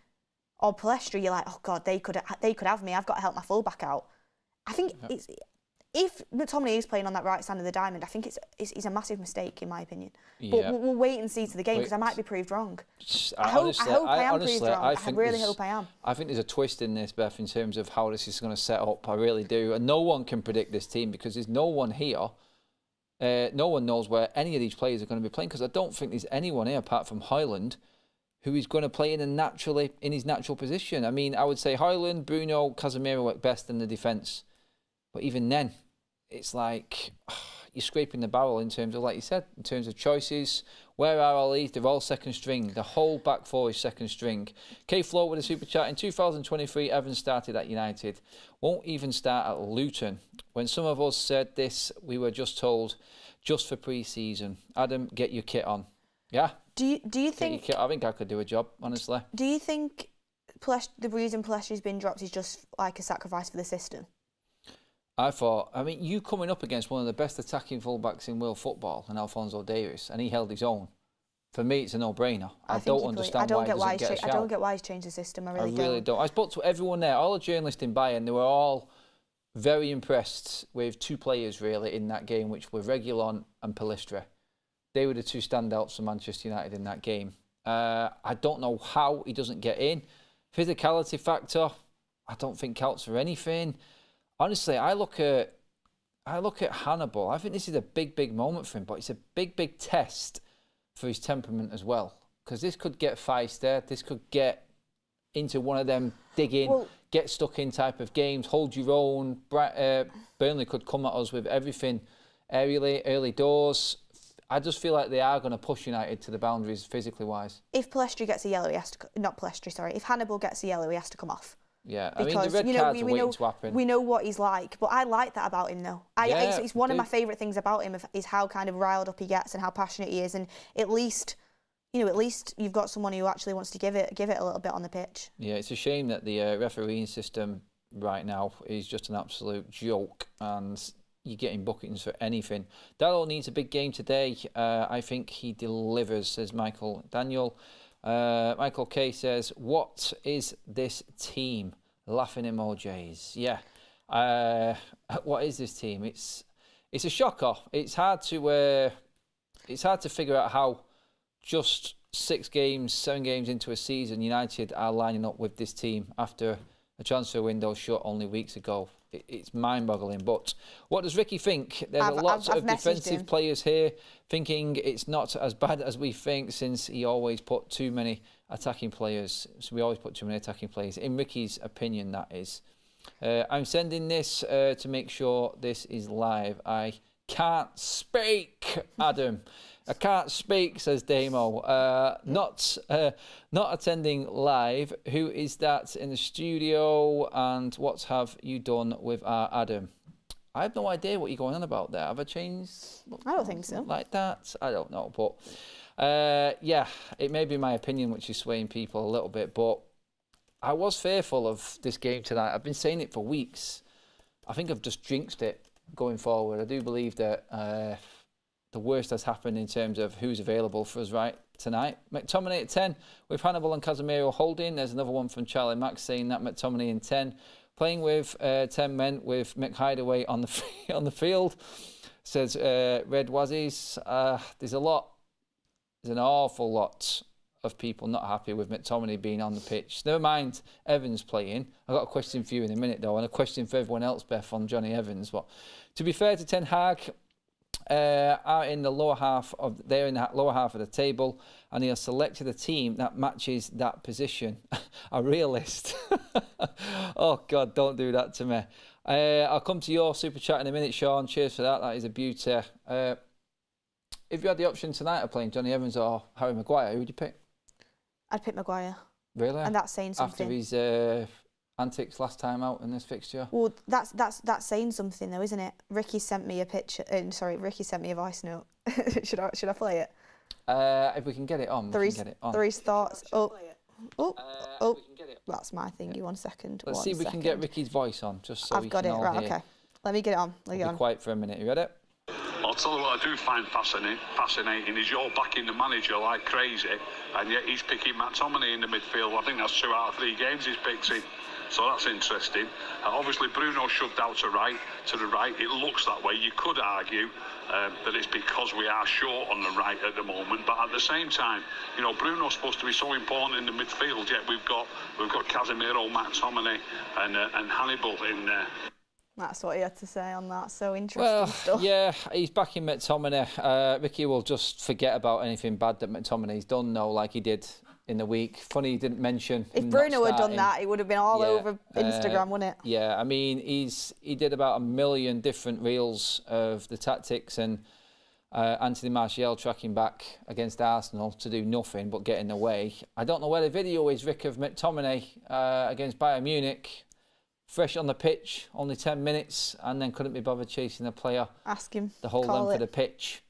or Palestra, you're like, oh, God, they could have me. I've got to help my full-back out. I think if McTominay is playing on that right side of the diamond, I think it's a massive mistake, in my opinion. Yeah. But we'll wait and see to the game because I might be proved wrong. I hope I am proved wrong. I really hope I am. I think there's a twist in this, Beth, in terms of how this is going to set up. I really do. And no one can predict this team because there's no one here. No one knows where any of these players are going to be playing because I don't think there's anyone here apart from Højlund who is going to play in his natural position. I mean, I would say Højlund, Bruno, Casemiro at best in the defence. But even then, it's like you're scraping the barrel in terms of, like you said, in terms of choices. Where are all these? They're all second string. The whole back four is second string. K-Flow with a super chat. In 2023, Evans started at United. Won't even start at Luton. When some of us said this, we were just told, just for pre-season. Adam, get your kit on. Yeah? Do you think... I think I could do a job, honestly. Do you think the reason Palestri's been dropped is just like a sacrifice for the system? I mean, you coming up against one of the best attacking fullbacks in world football, and Alphonso Davies, and he held his own. For me, it's a no-brainer. I don't understand why he doesn't get a shout. I don't get why he's changed the system. I really don't. I spoke to everyone there, all the journalists in Bayern. They were all very impressed with two players, really, in that game, which were Reguilon and Palestra. They were the two standouts for Manchester United in that game. I don't know how he doesn't get in. Physicality factor, I don't think counts for anything. Honestly, I look at Hannibal. I think this is a big moment for him, but it's a big test for his temperament as well. Because this could get feisty. This could get into one of them get stuck in type of games, hold your own. Burnley could come at us with everything early doors. I just feel like they are going to push United to the boundaries physically wise. If Palestra gets a yellow, if Hannibal gets a yellow, he has to come off. Yeah, I mean, the red cards are waiting to happen. We know what he's like, but I like that about him, though. It's one of my favourite things about him is how kind of riled up he gets and how passionate he is, and at least you've got someone who actually wants to give it a little bit on the pitch. Yeah, it's a shame that the refereeing system right now is just an absolute joke, and you're getting bookings for anything. Dalot needs a big game today. I think he delivers, says Michael Daniel. Michael K says, what is this team? Laughing emojis. Yeah. What is this team? It's a shocker. It's hard to figure out how just 7 games into a season, United are lining up with this team after a transfer window shut only weeks ago. It's mind-boggling. But what does Ricky think? There's lots of defensive players here thinking it's not as bad as we think, since he always put too many attacking players. So we always put too many attacking players. In Ricky's opinion, that is. I'm sending this to make sure this is live. I can't speak, Adam. I can't speak, says Damo. Not attending live. Who is that in the studio? And what have you done with our Adam? I have no idea what you're going on about there. Have I changed? I don't think so. Like that? I don't know. But yeah, it may be my opinion which is swaying people a little bit. But I was fearful of this game tonight. I've been saying it for weeks. I think I've just jinxed it going forward. I do believe that the worst has happened in terms of who's available for us right tonight. McTominay at 10 with Hannibal and Casemiro holding. There's another one from Charlie Max saying that McTominay in 10. Playing with 10 men with Mick Hideaway on the field, says Red Wazzies. There's an awful lot of people not happy with McTominay being on the pitch. Never mind Evans playing. I've got a question for you in a minute, though, and a question for everyone else, Beth, on Johnny Evans. But to be fair to Ten Hag, are in the lower half of the table, and he has selected a team that matches that position. A realist. Oh God, don't do that to me. I'll come to your super chat in a minute, Sean. Cheers for that. That is a beauty. If you had the option tonight of playing Johnny Evans or Harry Maguire, who would you pick? I'd pick Maguire. Really? And that's saying something. After his antics last time out in this fixture? Well, that's saying something though, isn't it? Ricky sent me a picture. Ricky sent me a voice note. should I play it? If we can get it on, we can get it on. Three thoughts. That's my thingy. 1 second. Let's see if we can get Ricky's voice on, just so I've got it. Right, okay. Let me get it on. Be quiet for a minute. You ready? I'll tell you what I do find fascinating is you're backing the manager like crazy, and yet he's picking McTominay in the midfield. I think that's 2 out of 3 games he's picked him. So that's interesting. Obviously, Bruno shoved out to the right. It looks that way. You could argue that it's because we are short on the right at the moment. But at the same time, you know, Bruno's supposed to be so important in the midfield. Yet we've got Casemiro, McTominay, and Hannibal in there. That's what he had to say on that. So interesting stuff. Yeah, he's backing McTominay. Ricky will just forget about anything bad that McTominay's done now, like he did in the week. Funny he didn't mention. If Bruno had done that, it would have been all over Instagram, wouldn't it? Yeah, I mean, he did about 1 million different reels of the tactics, and Anthony Martial tracking back against Arsenal to do nothing but get in the way. I don't know where the video is, Rick, of McTominay against Bayern Munich. Fresh on the pitch, only 10 minutes, and then couldn't be bothered chasing the player. Ask him. The whole length of the pitch.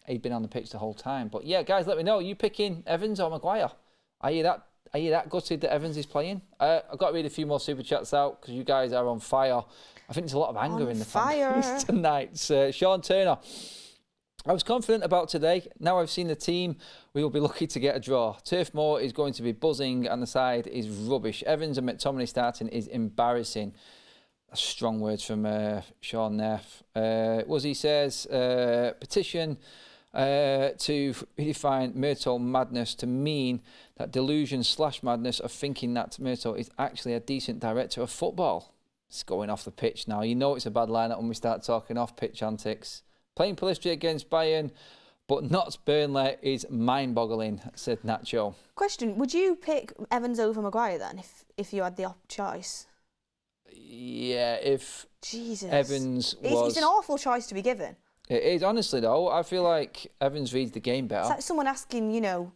He'd been on the pitch the whole time. But yeah, guys, let me know. Are you picking Evans or Maguire? Are you that gutted that Evans is playing? I've got to read a few more super chats out because you guys are on fire. I think there's a lot of anger in the fans tonight. Sean Turner. I was confident about today. Now I've seen the team, we will be lucky to get a draw. Turf Moor is going to be buzzing and the side is rubbish. Evans and McTominay starting is embarrassing. Strong words from Sean Neff. Wuzzy says, petition to redefine Myrtle madness to mean that delusion/madness of thinking that Myrtle is actually a decent director of football. It's going off the pitch now. You know it's a bad lineup when we start talking off-pitch antics. Playing Pellistri against Bayern, but not Burnley is mind-boggling, said Nacho. Question, would you pick Evans over Maguire then, if you had the choice? Yeah, if Jesus. Evans was... It's an awful choice to be given. It is, honestly, though. I feel like Evans reads the game better. It's like someone asking, you know...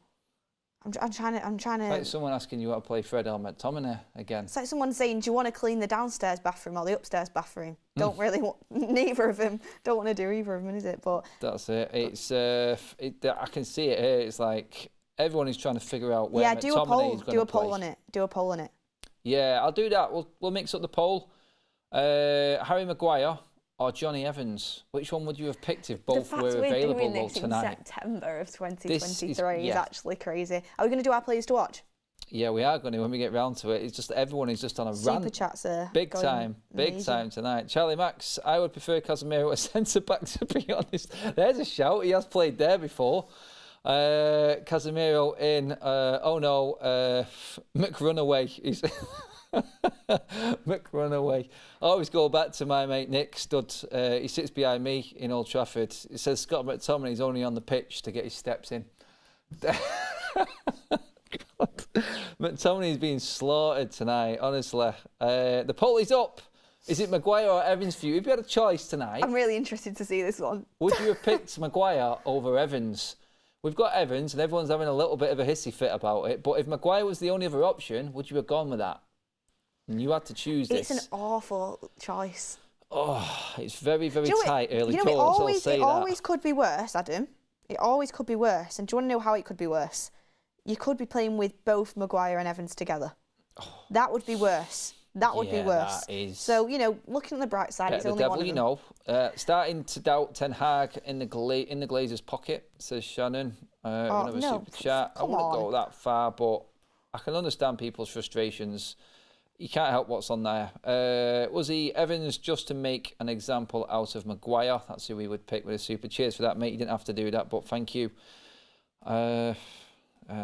I'm trying to... It's like someone asking you want to play Fred or McTominay again. It's like someone saying, do you want to clean the downstairs bathroom or the upstairs bathroom? Don't really want... Neither of them. Don't want to do either of them, is it? But that's it. It's... I can see it here. It's like everyone is trying to figure out where McTominay is going to play. Do a poll on it. Do a poll on it. Yeah, I'll do that. We'll mix up the poll. Harry Maguire or Johnny Evans? Which one would you have picked if both were available tonight? The fact we're doing this in September of 2023 is actually crazy. Are we going to do our players to watch? Yeah, we are going to when we get round to it. It's just everyone is just on a rant. Super chats are big time tonight. Charlie Max, I would prefer Casemiro as centre-back, to be honest. There's a shout. He has played there before. Casemiro in, McRunaway. McRunaway. I always go back to my mate Nick Stud. He sits behind me in Old Trafford. It says Scott McTominay's only on the pitch to get his steps in. McTominay's being slaughtered tonight, honestly. The poll is up. Is it Maguire or Evans for you? If you had a choice tonight... I'm really interested to see this one. Would you have picked Maguire over Evans? We've got Evans and everyone's having a little bit of a hissy fit about it. But if Maguire was the only other option, would you have gone with that? And you had to choose this. It's an awful choice. Oh, it's very, very tight early goals. It always could be worse, Adam. It always could be worse. And do you want to know how it could be worse? You could be playing with both Maguire and Evans together. Oh. That would be worse. That would be worse. That is... So, you know, looking at the bright side, it's only one of them. You know, starting to doubt Ten Hag in the Glazers' pocket, says Shannon. Super chat. I wouldn't go that far, but I can understand people's frustrations. You can't help what's on there. Was he Evans just to make an example out of Maguire? That's who we would pick with a super. Cheers for that, mate. You didn't have to do that, but thank you.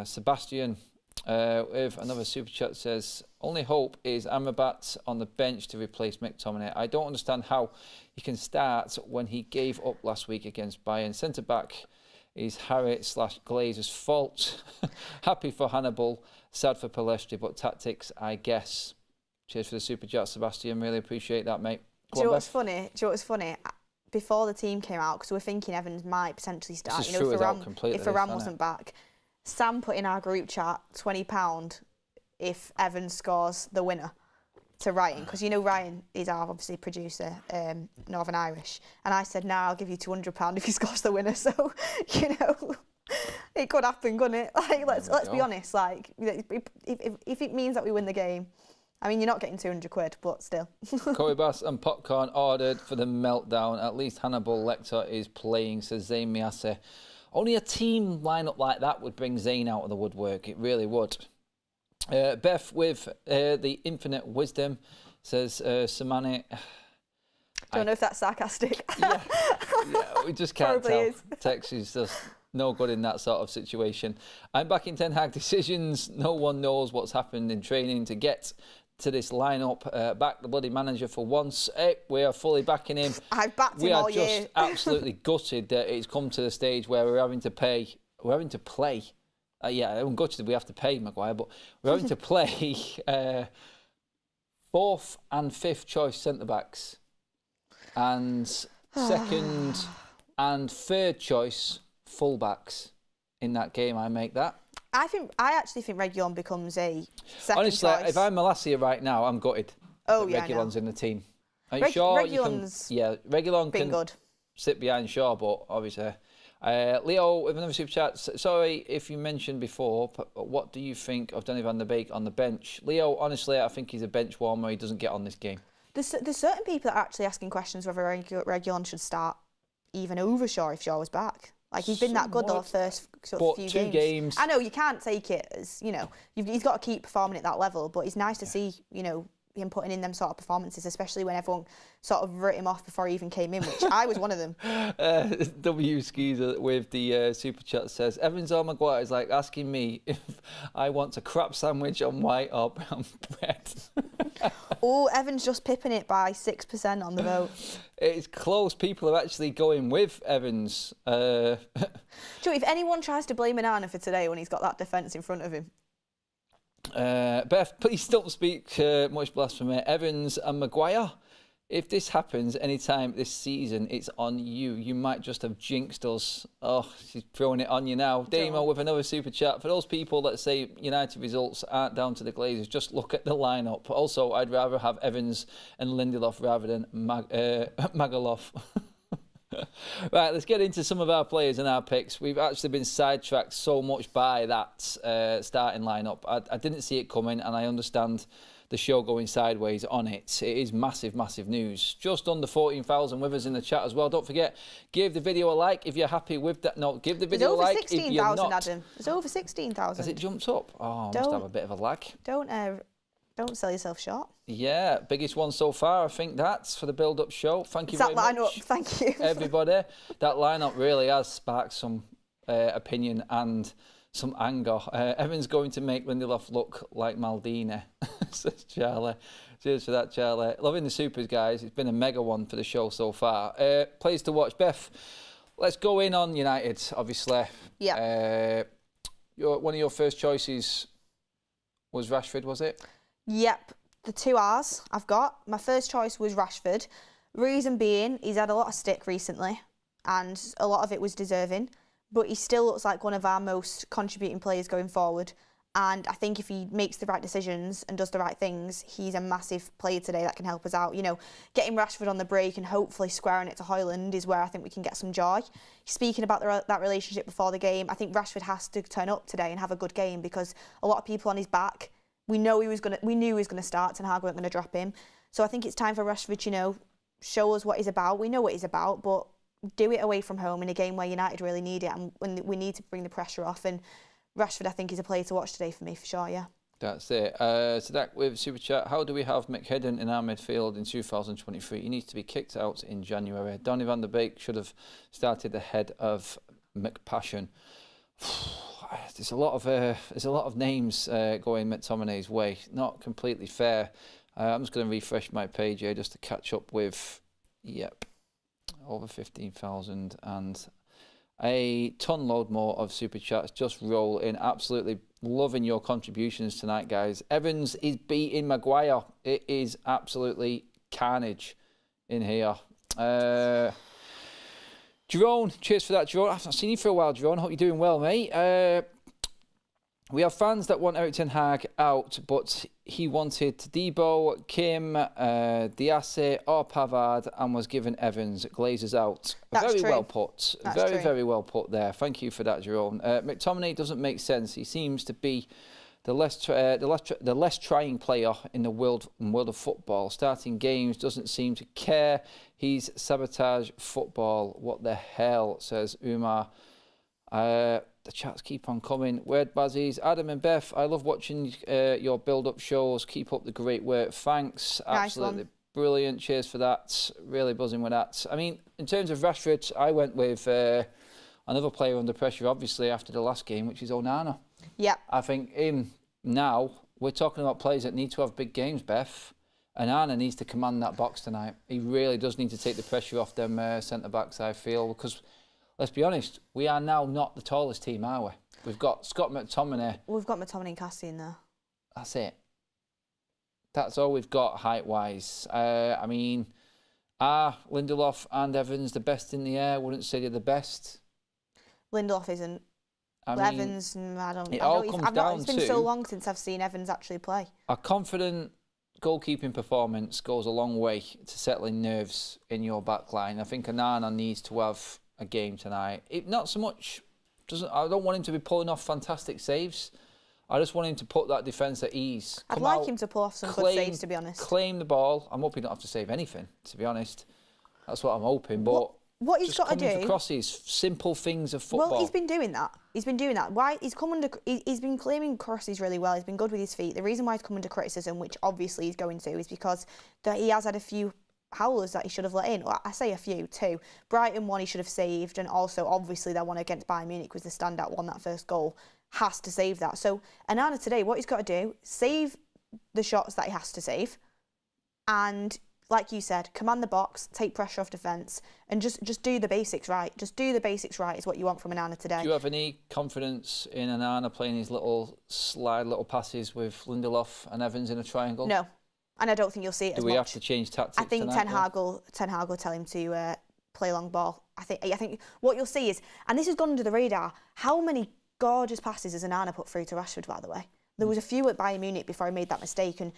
Sebastian with another super chat says, only hope is Amrabat on the bench to replace McTominay. I don't understand how he can start when he gave up last week against Bayern. Centre back is Harry/Glazer's fault. Happy for Hannibal, sad for Palestri, but tactics, I guess. Cheers for the super chat, Sebastian. Really appreciate that, mate. Do you know what's funny? Before the team came out, because we're thinking Evans might potentially start. This is you know, true if Varane wasn't back, Sam put in our group chat £20 if Evans scores the winner to Ryan, because you know Ryan is our obviously producer, Northern Irish, and I said, "Nah, I'll give you £200 if he scores the winner." So, you know, it could happen, couldn't it? Like, let's be honest. Like, if it means that we win the game. I mean, you're not getting 200 quid, but still. Corey Bass and popcorn ordered for the meltdown. At least Hannibal Lecter is playing, says Zayn Miase. Only a team lineup like that would bring Zayn out of the woodwork. It really would. Beth with the infinite wisdom says, Samani. Don't know if that's sarcastic. Yeah, we just can't Probably tell. is. Text is just no good in that sort of situation. I'm back in Ten Hag decisions. No one knows what's happened in training to get to this lineup. Back the bloody manager for once. We are fully backing him. I've backed him all year. We are just absolutely gutted that it's come to the stage where we're having to play. I'm gutted we have to pay Maguire, but we're having to play fourth and fifth choice centre backs, and second and third choice full backs in that game. I make that. I actually think Reguilon becomes a second Honestly, choice. if I'm Malacia right now, I'm gutted. Oh, that yeah, I know. Reguilon's in the team. Are you sure Reguilon's Reguilon been can good. sit behind Shaw, but obviously. Leo with another super chat. Sorry if you mentioned before, but what do you think of Donny van der Beek on the bench? Leo, honestly, I think he's a bench warmer. He doesn't get on this game. There's certain people that are actually asking questions whether Reguilon should start even over Shaw if Shaw was back. Like, he's been that good the first few games. I know you can't take it as, you know, he's got to keep performing at that level, but it's nice to see, you know, him putting in them sort of performances, especially when everyone sort of wrote him off before he even came in, which I was one of them. W Skeezer with the super chat says, Evans or Maguire is like asking me if I want a crap sandwich on white or brown bread. Oh, Evans just pipping it by 6% on the vote. It's close. People are actually going with Evans. Joe, if anyone tries to blame Onana for today when he's got that defence in front of him. Beth, please don't speak much blasphemy. Evans and Maguire. If this happens anytime this season, it's on you. You might just have jinxed us. Oh, she's throwing it on you now. Damo with another super chat. For those people that say United results aren't down to the Glazers, just look at the lineup. Also, I'd rather have Evans and Lindelof rather than Magaloff. Right, let's get into some of our players and our picks. We've actually been sidetracked so much by that starting lineup. I didn't see it coming, and I understand the show going sideways on it. It is massive, massive news. Just under 14,000 with us in the chat as well. Don't forget, give the video a like if you're happy with that. No, give the video a like if you're not. It's over 16,000, Adam. It's over 16,000. Has it jumped up? Oh, I must have a bit of a lag. Don't sell yourself short. Yeah, biggest one so far. I think that's for the build-up show. Thank you very much. That lineup, thank you. Everybody. That lineup really has sparked some opinion and some anger. Evans going to make Lindelof look like Maldini, says Charlie. Cheers for that, Charlie. Loving the supers, guys. It's been a mega one for the show so far. Plays to watch. Beth, let's go in on United, obviously. Yeah. One of your first choices was Rashford, was it? Yep, the two R's I've got. My first choice was Rashford. Reason being, he's had a lot of stick recently, and a lot of it was deserving, but he still looks like one of our most contributing players going forward. And I think if he makes the right decisions and does the right things, he's a massive player today that can help us out. You know, getting Rashford on the break and hopefully squaring it to Højlund is where I think we can get some joy. Speaking about that relationship before the game, I think Rashford has to turn up today and have a good game, because a lot of people on his back. We knew he was going to start. Ten Hag weren't going to drop him. So I think it's time for Rashford, you know, show us what he's about. We know what he's about, but do it away from home in a game where United really need it, and when we need to bring the pressure off. And Rashford, I think, is a player to watch today for me, for sure, yeah. That's it. So that with Super Chat, how do we have McHedden in our midfield in 2023? He needs to be kicked out in January. Donny van der Beek should have started ahead of McPassion. there's a lot of names going McTominay's way. Not completely fair. I'm just going to refresh my page here just to catch up with. Yep, over 15,000 and a ton load more of super chats just roll in. Absolutely loving your contributions tonight, guys. Evans is beating Maguire. It is absolutely carnage in here. Jerome, cheers for that, Jerome. I've not seen you for a while, Jerome. Hope you're doing well, mate. We have fans that want Erik ten Hag out, but he wanted Debo, Kim, Diasse or Pavard and was given Evans. Glazers out. That's very true. well put. That's true. Very well put there. Thank you for that, Jerome. McTominay doesn't make sense. He seems to be the less trying player in the world of football. Starting games, doesn't seem to care. He's sabotage football. What the hell, says Umar. The chats keep on coming. Word Bazzies, Adam and Beth, I love watching your build-up shows. Keep up the great work. Thanks. Absolutely Nice brilliant. Cheers for that. Really buzzing with that. I mean, in terms of Rashford, I went with another player under pressure, obviously, after the last game, which is Onana. Yeah. I think him now, we're talking about players that need to have big games, Beth. Onana needs to command that box tonight. He really does need to take the pressure off them centre-backs, I feel, because... Let's be honest, we are now not the tallest team, are we? We've got Scott McTominay. We've got McTominay and Cassie in there. That's it. That's all we've got height-wise. I mean, are Lindelof and Evans the best in the air? Wouldn't say they're the best. Lindelof isn't. Evans, I don't. It all comes down It's been so long since I've seen Evans actually play. A confident goalkeeping performance goes a long way to settling nerves in your back line. I think Onana needs to have a game tonight. Not so much. I don't want him to be pulling off fantastic saves. I just want him to put that defence at ease. I'd like him to pull off some good saves, to be honest. Claim the ball. I'm hoping he don't have to save anything, to be honest. That's what I'm hoping. But what he's got to do for crosses, simple things of football. Well, he's been doing that. Why he's been claiming crosses really well. He's been good with his feet. The reason why he's come under criticism, which obviously he's going to, is because he has had a few howlers that he should have let in. Well, I say a few too. Brighton one he should have saved, and also obviously that one against Bayern Munich was the standout one. That first goal has to save that. So Onana today, what he's got to do, save the shots that he has to save, and like you said, command the box, take pressure off defence, and just do the basics right. Just do the basics right is what you want from Onana today. Do you have any confidence in Onana playing his little passes with Lindelof and Evans in a triangle? No. And I don't think you'll see it as much. Do we have to change tactics? I think Ten Hag will tell him to play long ball. I think what you'll see is, and this has gone under the radar, how many gorgeous passes has Onana put through to Rashford, by the way? There was a few at Bayern Munich before he made that mistake, and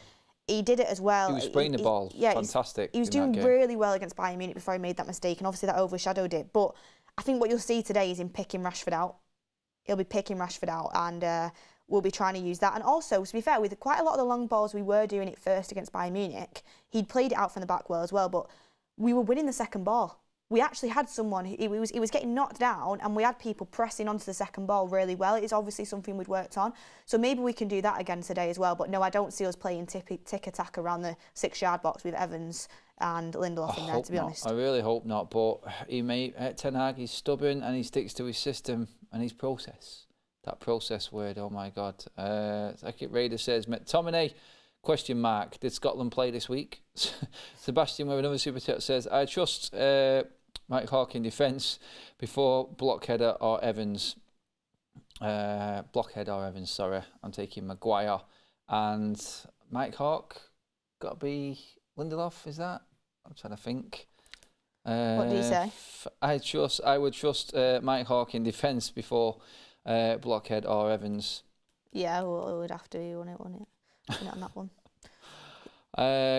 he did it as well. He was spraying the ball. Yeah, fantastic. He was doing really well against Bayern Munich before he made that mistake, and obviously that overshadowed it. But I think what you'll see today is him picking Rashford out. He'll be picking Rashford out, and we'll be trying to use that. And also, to be fair, with quite a lot of the long balls we were doing it first against Bayern Munich, he'd played it out from the back well as well, but we were winning the second ball. We actually had someone, he was getting knocked down, and we had people pressing onto the second ball really well. It is obviously something we'd worked on. So maybe we can do that again today as well. But no, I don't see us playing tick-attack around the 6-yard box with Evans and Lindelof in there, to be honest. I really hope not, but Ten Hag, he's stubborn and he sticks to his system and his process. That process word, oh my God. Zakit Raider says, McTominay, ? Did Scotland play this week? Sebastian with another super chat says, I trust Mike Hawke in defence before Blockheader or Evans. Sorry. I'm taking Maguire. And Mike Hawke, got to be Lindelof, is that? I'm trying to think. What did he say? I would trust Mike Hawke in defence before Blockhead or Evans. Yeah, well, it would have to be, wouldn't it? Not on that one.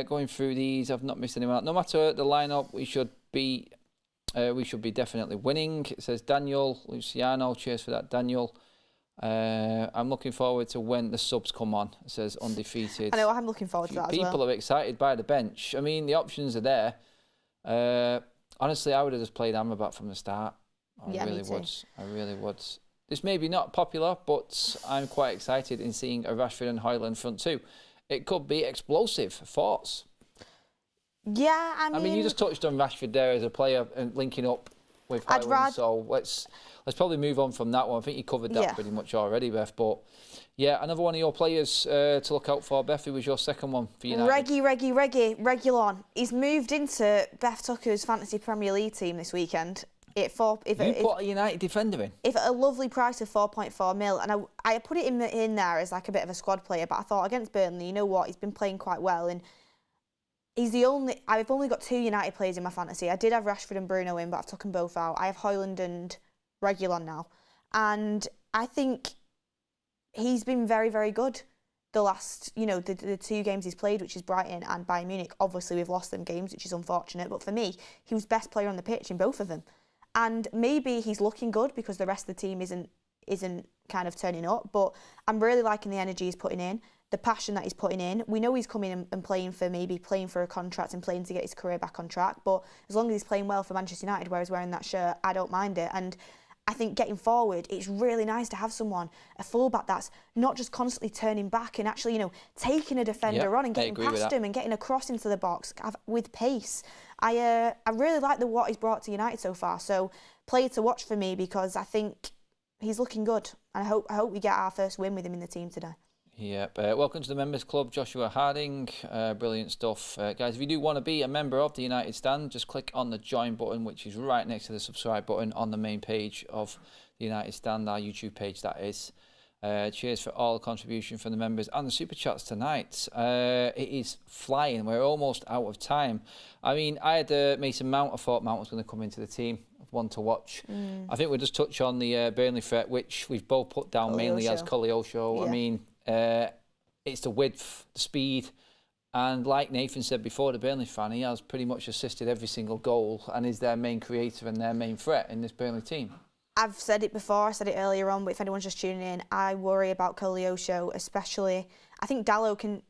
Going through these, I've not missed anyone out. No matter the lineup, we should be definitely winning. It says Daniel Luciano. Cheers for that, Daniel. I'm looking forward to when the subs come on. It says undefeated. I know, I'm looking forward to that as well. People are excited by the bench. I mean, the options are there. Honestly, I would have just played Amrabat from the start. I really would. This may be not popular, but I'm quite excited in seeing a Rashford and Højlund front two. It could be explosive. Thoughts? Yeah, I mean, you just touched on Rashford there as a player and linking up with I'd Highland. So let's probably move on from that one. I think you covered that pretty much already, Beth. But yeah, another one of your players to look out for, Beth. Who was your second one for United? Reguilon. He's moved into Beth Tucker's Fantasy Premier League team this weekend. You put a United defender in? If at a lovely price of 4.4 mil, and I put it in there as like a bit of a squad player, but I thought against Burnley, you know what, he's been playing quite well, and I've only got 2 United players in my fantasy. I did have Rashford and Bruno in, but I've took them both out. I have Højlund and Reguilon now, and I think he's been very, very good. The last, the 2 games he's played, which is Brighton and Bayern Munich. Obviously, we've lost them games, which is unfortunate, but for me, he was best player on the pitch in both of them. And maybe he's looking good because the rest of the team isn't kind of turning up. But I'm really liking the energy he's putting in, the passion that he's putting in. We know he's coming and playing for a contract and playing to get his career back on track. But as long as he's playing well for Manchester United, where he's wearing that shirt, I don't mind it. And I think getting forward, it's really nice to have someone, a fullback that's not just constantly turning back and actually, taking a defender on and getting past him and getting a cross into the box with pace. I really like what he's brought to United so far. So player to watch for me because I think he's looking good. And I hope we get our first win with him in the team today. Yep. Welcome to the Members Club, Joshua Harding. Brilliant stuff. Guys, if you do want to be a member of the United Stand, just click on the join button, which is right next to the subscribe button on the main page of the United Stand, our YouTube page, that is. Cheers for all the contribution from the members and the super chats tonight. It is flying. We're almost out of time. I mean, I had Mason Mount. I thought Mount was going to come into the team. One to watch. I think we'll just touch on the Burnley threat, which we've both put down mainly as Koleosho. Yeah. I mean, it's the width, the speed, and like Nathan said before, the Burnley fan, he has pretty much assisted every single goal and is their main creator and their main threat in this Burnley team. I've said it before, I said it earlier on, but if anyone's just tuning in, I worry about Koleosho, especially. I think Dalot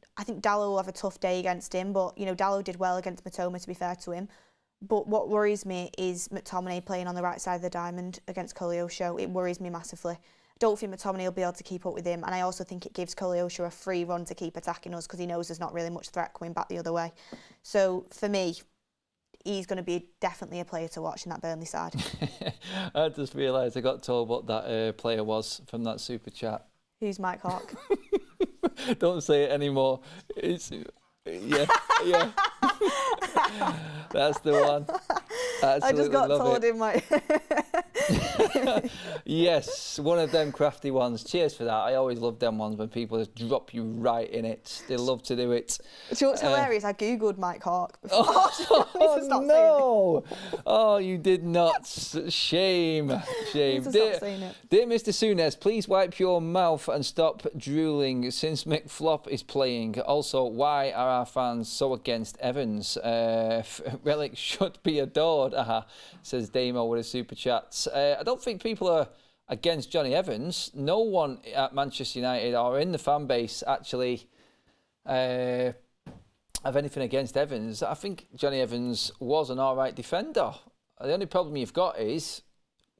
will have a tough day against him, but Dalot did well against Matoma, to be fair to him. But what worries me is McTominay playing on the right side of the diamond against Koleosho. It worries me massively. I don't think McTominay will be able to keep up with him, and I also think it gives Koleosho a free run to keep attacking us because he knows there's not really much threat coming back the other way. So for me, he's going to be definitely a player to watch in that Burnley side. I just realised I got told what that player was from that super chat. Who's Mike Hawk? Don't say it anymore. Yeah. That's the one. Absolutely I just got told in my... Yes, one of them crafty ones. Cheers for that. I always love them ones when people just drop you right in it. They love to do it. Do you know what's hilarious? I googled Mike Hawk before. Oh no! Oh, you did not. Shame. Dear Mr. Souness, please wipe your mouth and stop drooling since McFlop is playing. Also, why are our fans so against Evans? Relic should be adored, says Damo with a super chat. I don't think people are against Johnny Evans. No one at Manchester United or in the fan base actually have anything against Evans. I think Johnny Evans was an alright defender. The only problem you've got is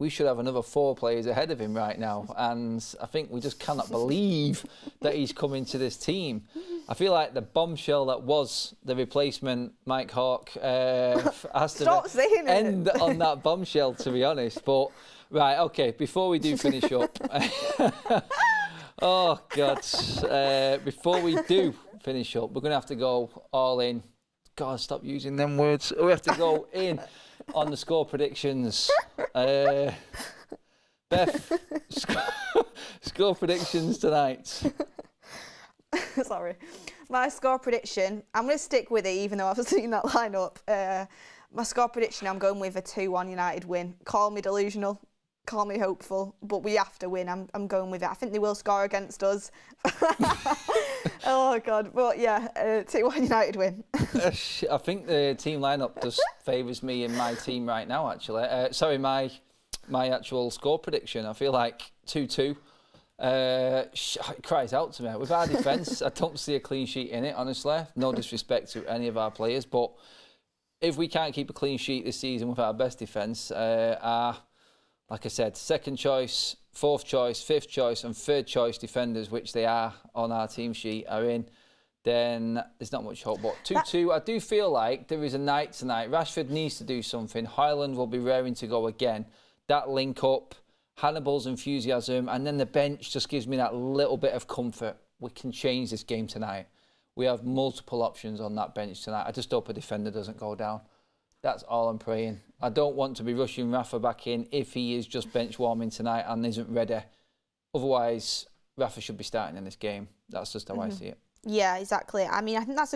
we should have another 4 players ahead of him right now, and I think we just cannot believe that he's coming to this team. I feel like the bombshell that was the replacement Mike Hawk has to end on that bombshell, to be honest. But right, okay, before we do finish up, oh God, before we do finish up, we're going to have to go all in. God, stop using them words. We have to go in on the score predictions. Beth, score predictions tonight. Sorry. My score prediction, I'm going to stick with it even though I've seen that lineup. My score prediction, I'm going with a 2-1 United win. Call me delusional, call me hopeful, but we have to win. I'm going with it. I think they will score against us. Oh, God. But yeah, 2-1 United win. I think the team lineup just favours me in my team right now, actually. Sorry, my actual score prediction. I feel like 2-2. It cries out to me. With our defence, I don't see a clean sheet in it, honestly. No disrespect to any of our players, but if we can't keep a clean sheet this season with our best defence, our, like I said, second choice, fourth choice, fifth choice and third choice defenders, which they are on our team sheet, are in then there's not much hope. But 2-2, I do feel like there is a night tonight. Rashford needs to do something. Highland will be raring to go again. That link up, Hannibal's enthusiasm, and then the bench just gives me that little bit of comfort. We can change this game tonight. We have multiple options on that bench tonight. I just hope a defender doesn't go down. That's all I'm praying. I don't want to be rushing Rafa back in if he is just bench warming tonight and isn't ready. Otherwise, Rafa should be starting in this game. That's just how I see it. Yeah, exactly. I mean, I think that's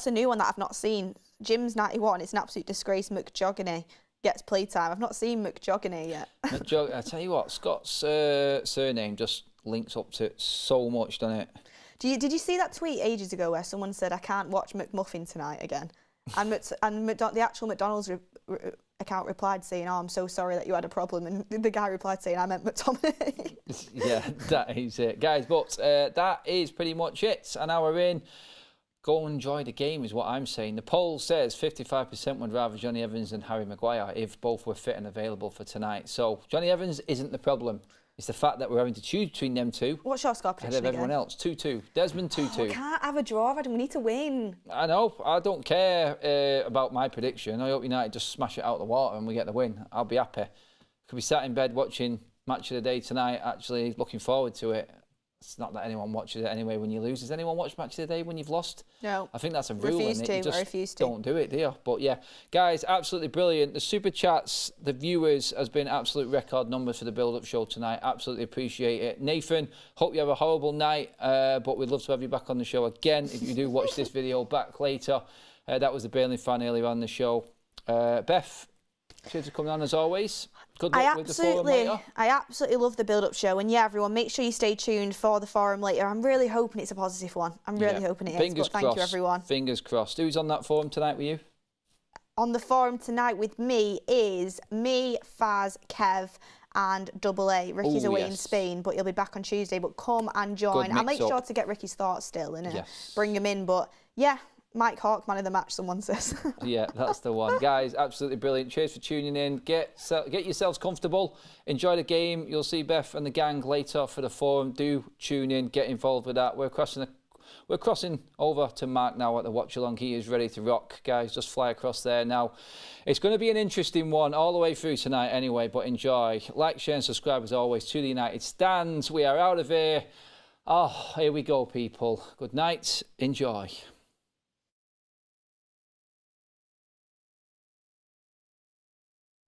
a new one that I've not seen. Jim's 91. It's an absolute disgrace. McJoggany gets playtime. I've not seen McJoggany yet. I tell you what, Scott's surname just links up to it so much, doesn't it? Did you see that tweet ages ago where someone said, I can't watch McMuffin tonight again? And the actual McDonald's account replied saying, oh, I'm so sorry that you had a problem. And the guy replied saying, I meant McTominay. Yeah, that is it. Guys, but that is pretty much it. An hour in. Go and enjoy the game is what I'm saying. The poll says 55% would rather Johnny Evans than Harry Maguire if both were fit and available for tonight. So Johnny Evans isn't the problem. It's the fact that we're having to choose between them two. What's your score prediction ahead of everyone else. 2-2. Desmond 2-2. I can't have a draw, Adam. We need to win. I know. I don't care about my prediction. I hope United just smash it out of the water and we get the win. I'll be happy. Could be sat in bed watching Match of the Day tonight, actually looking forward to it. It's not that anyone watches it anyway when you lose. Does anyone watch Match of the Day when you've lost? No. I think that's a rule. I refuse to. Don't do it, do you? But yeah, guys, absolutely brilliant. The super chats, the viewers has been absolute record numbers for the build-up show tonight. Absolutely appreciate it. Nathan, hope you have a horrible night, but we'd love to have you back on the show again if you do watch this video back later. That was the Burnley fan earlier on the show. Beth, cheers for coming on as always. Good luck with the forum later. I absolutely love the build-up show. And yeah, everyone, make sure you stay tuned for the forum later. I'm really hoping it's a positive one. I'm really hoping it is. But thank you, everyone. Fingers crossed. Who's on that forum tonight with you? On the forum tonight with me is me, Faz, Kev, and Double A. Ricky's away in Spain, but he'll be back on Tuesday. But come and join. I'll make sure to get Ricky's thoughts still and bring him in. But yeah. Mike Hawk, man of the match, someone says. Yeah, that's the one. Guys, absolutely brilliant. Cheers for tuning in. Get yourselves comfortable. Enjoy the game. You'll see Beth and the gang later for the forum. Do tune in. Get involved with that. We're crossing over to Mark now at the watch along. He is ready to rock. Guys, just fly across there now. It's going to be an interesting one all the way through tonight anyway, but enjoy. Like, share and subscribe as always to the United Stands. We are out of here. Oh, here we go, people. Good night. Enjoy.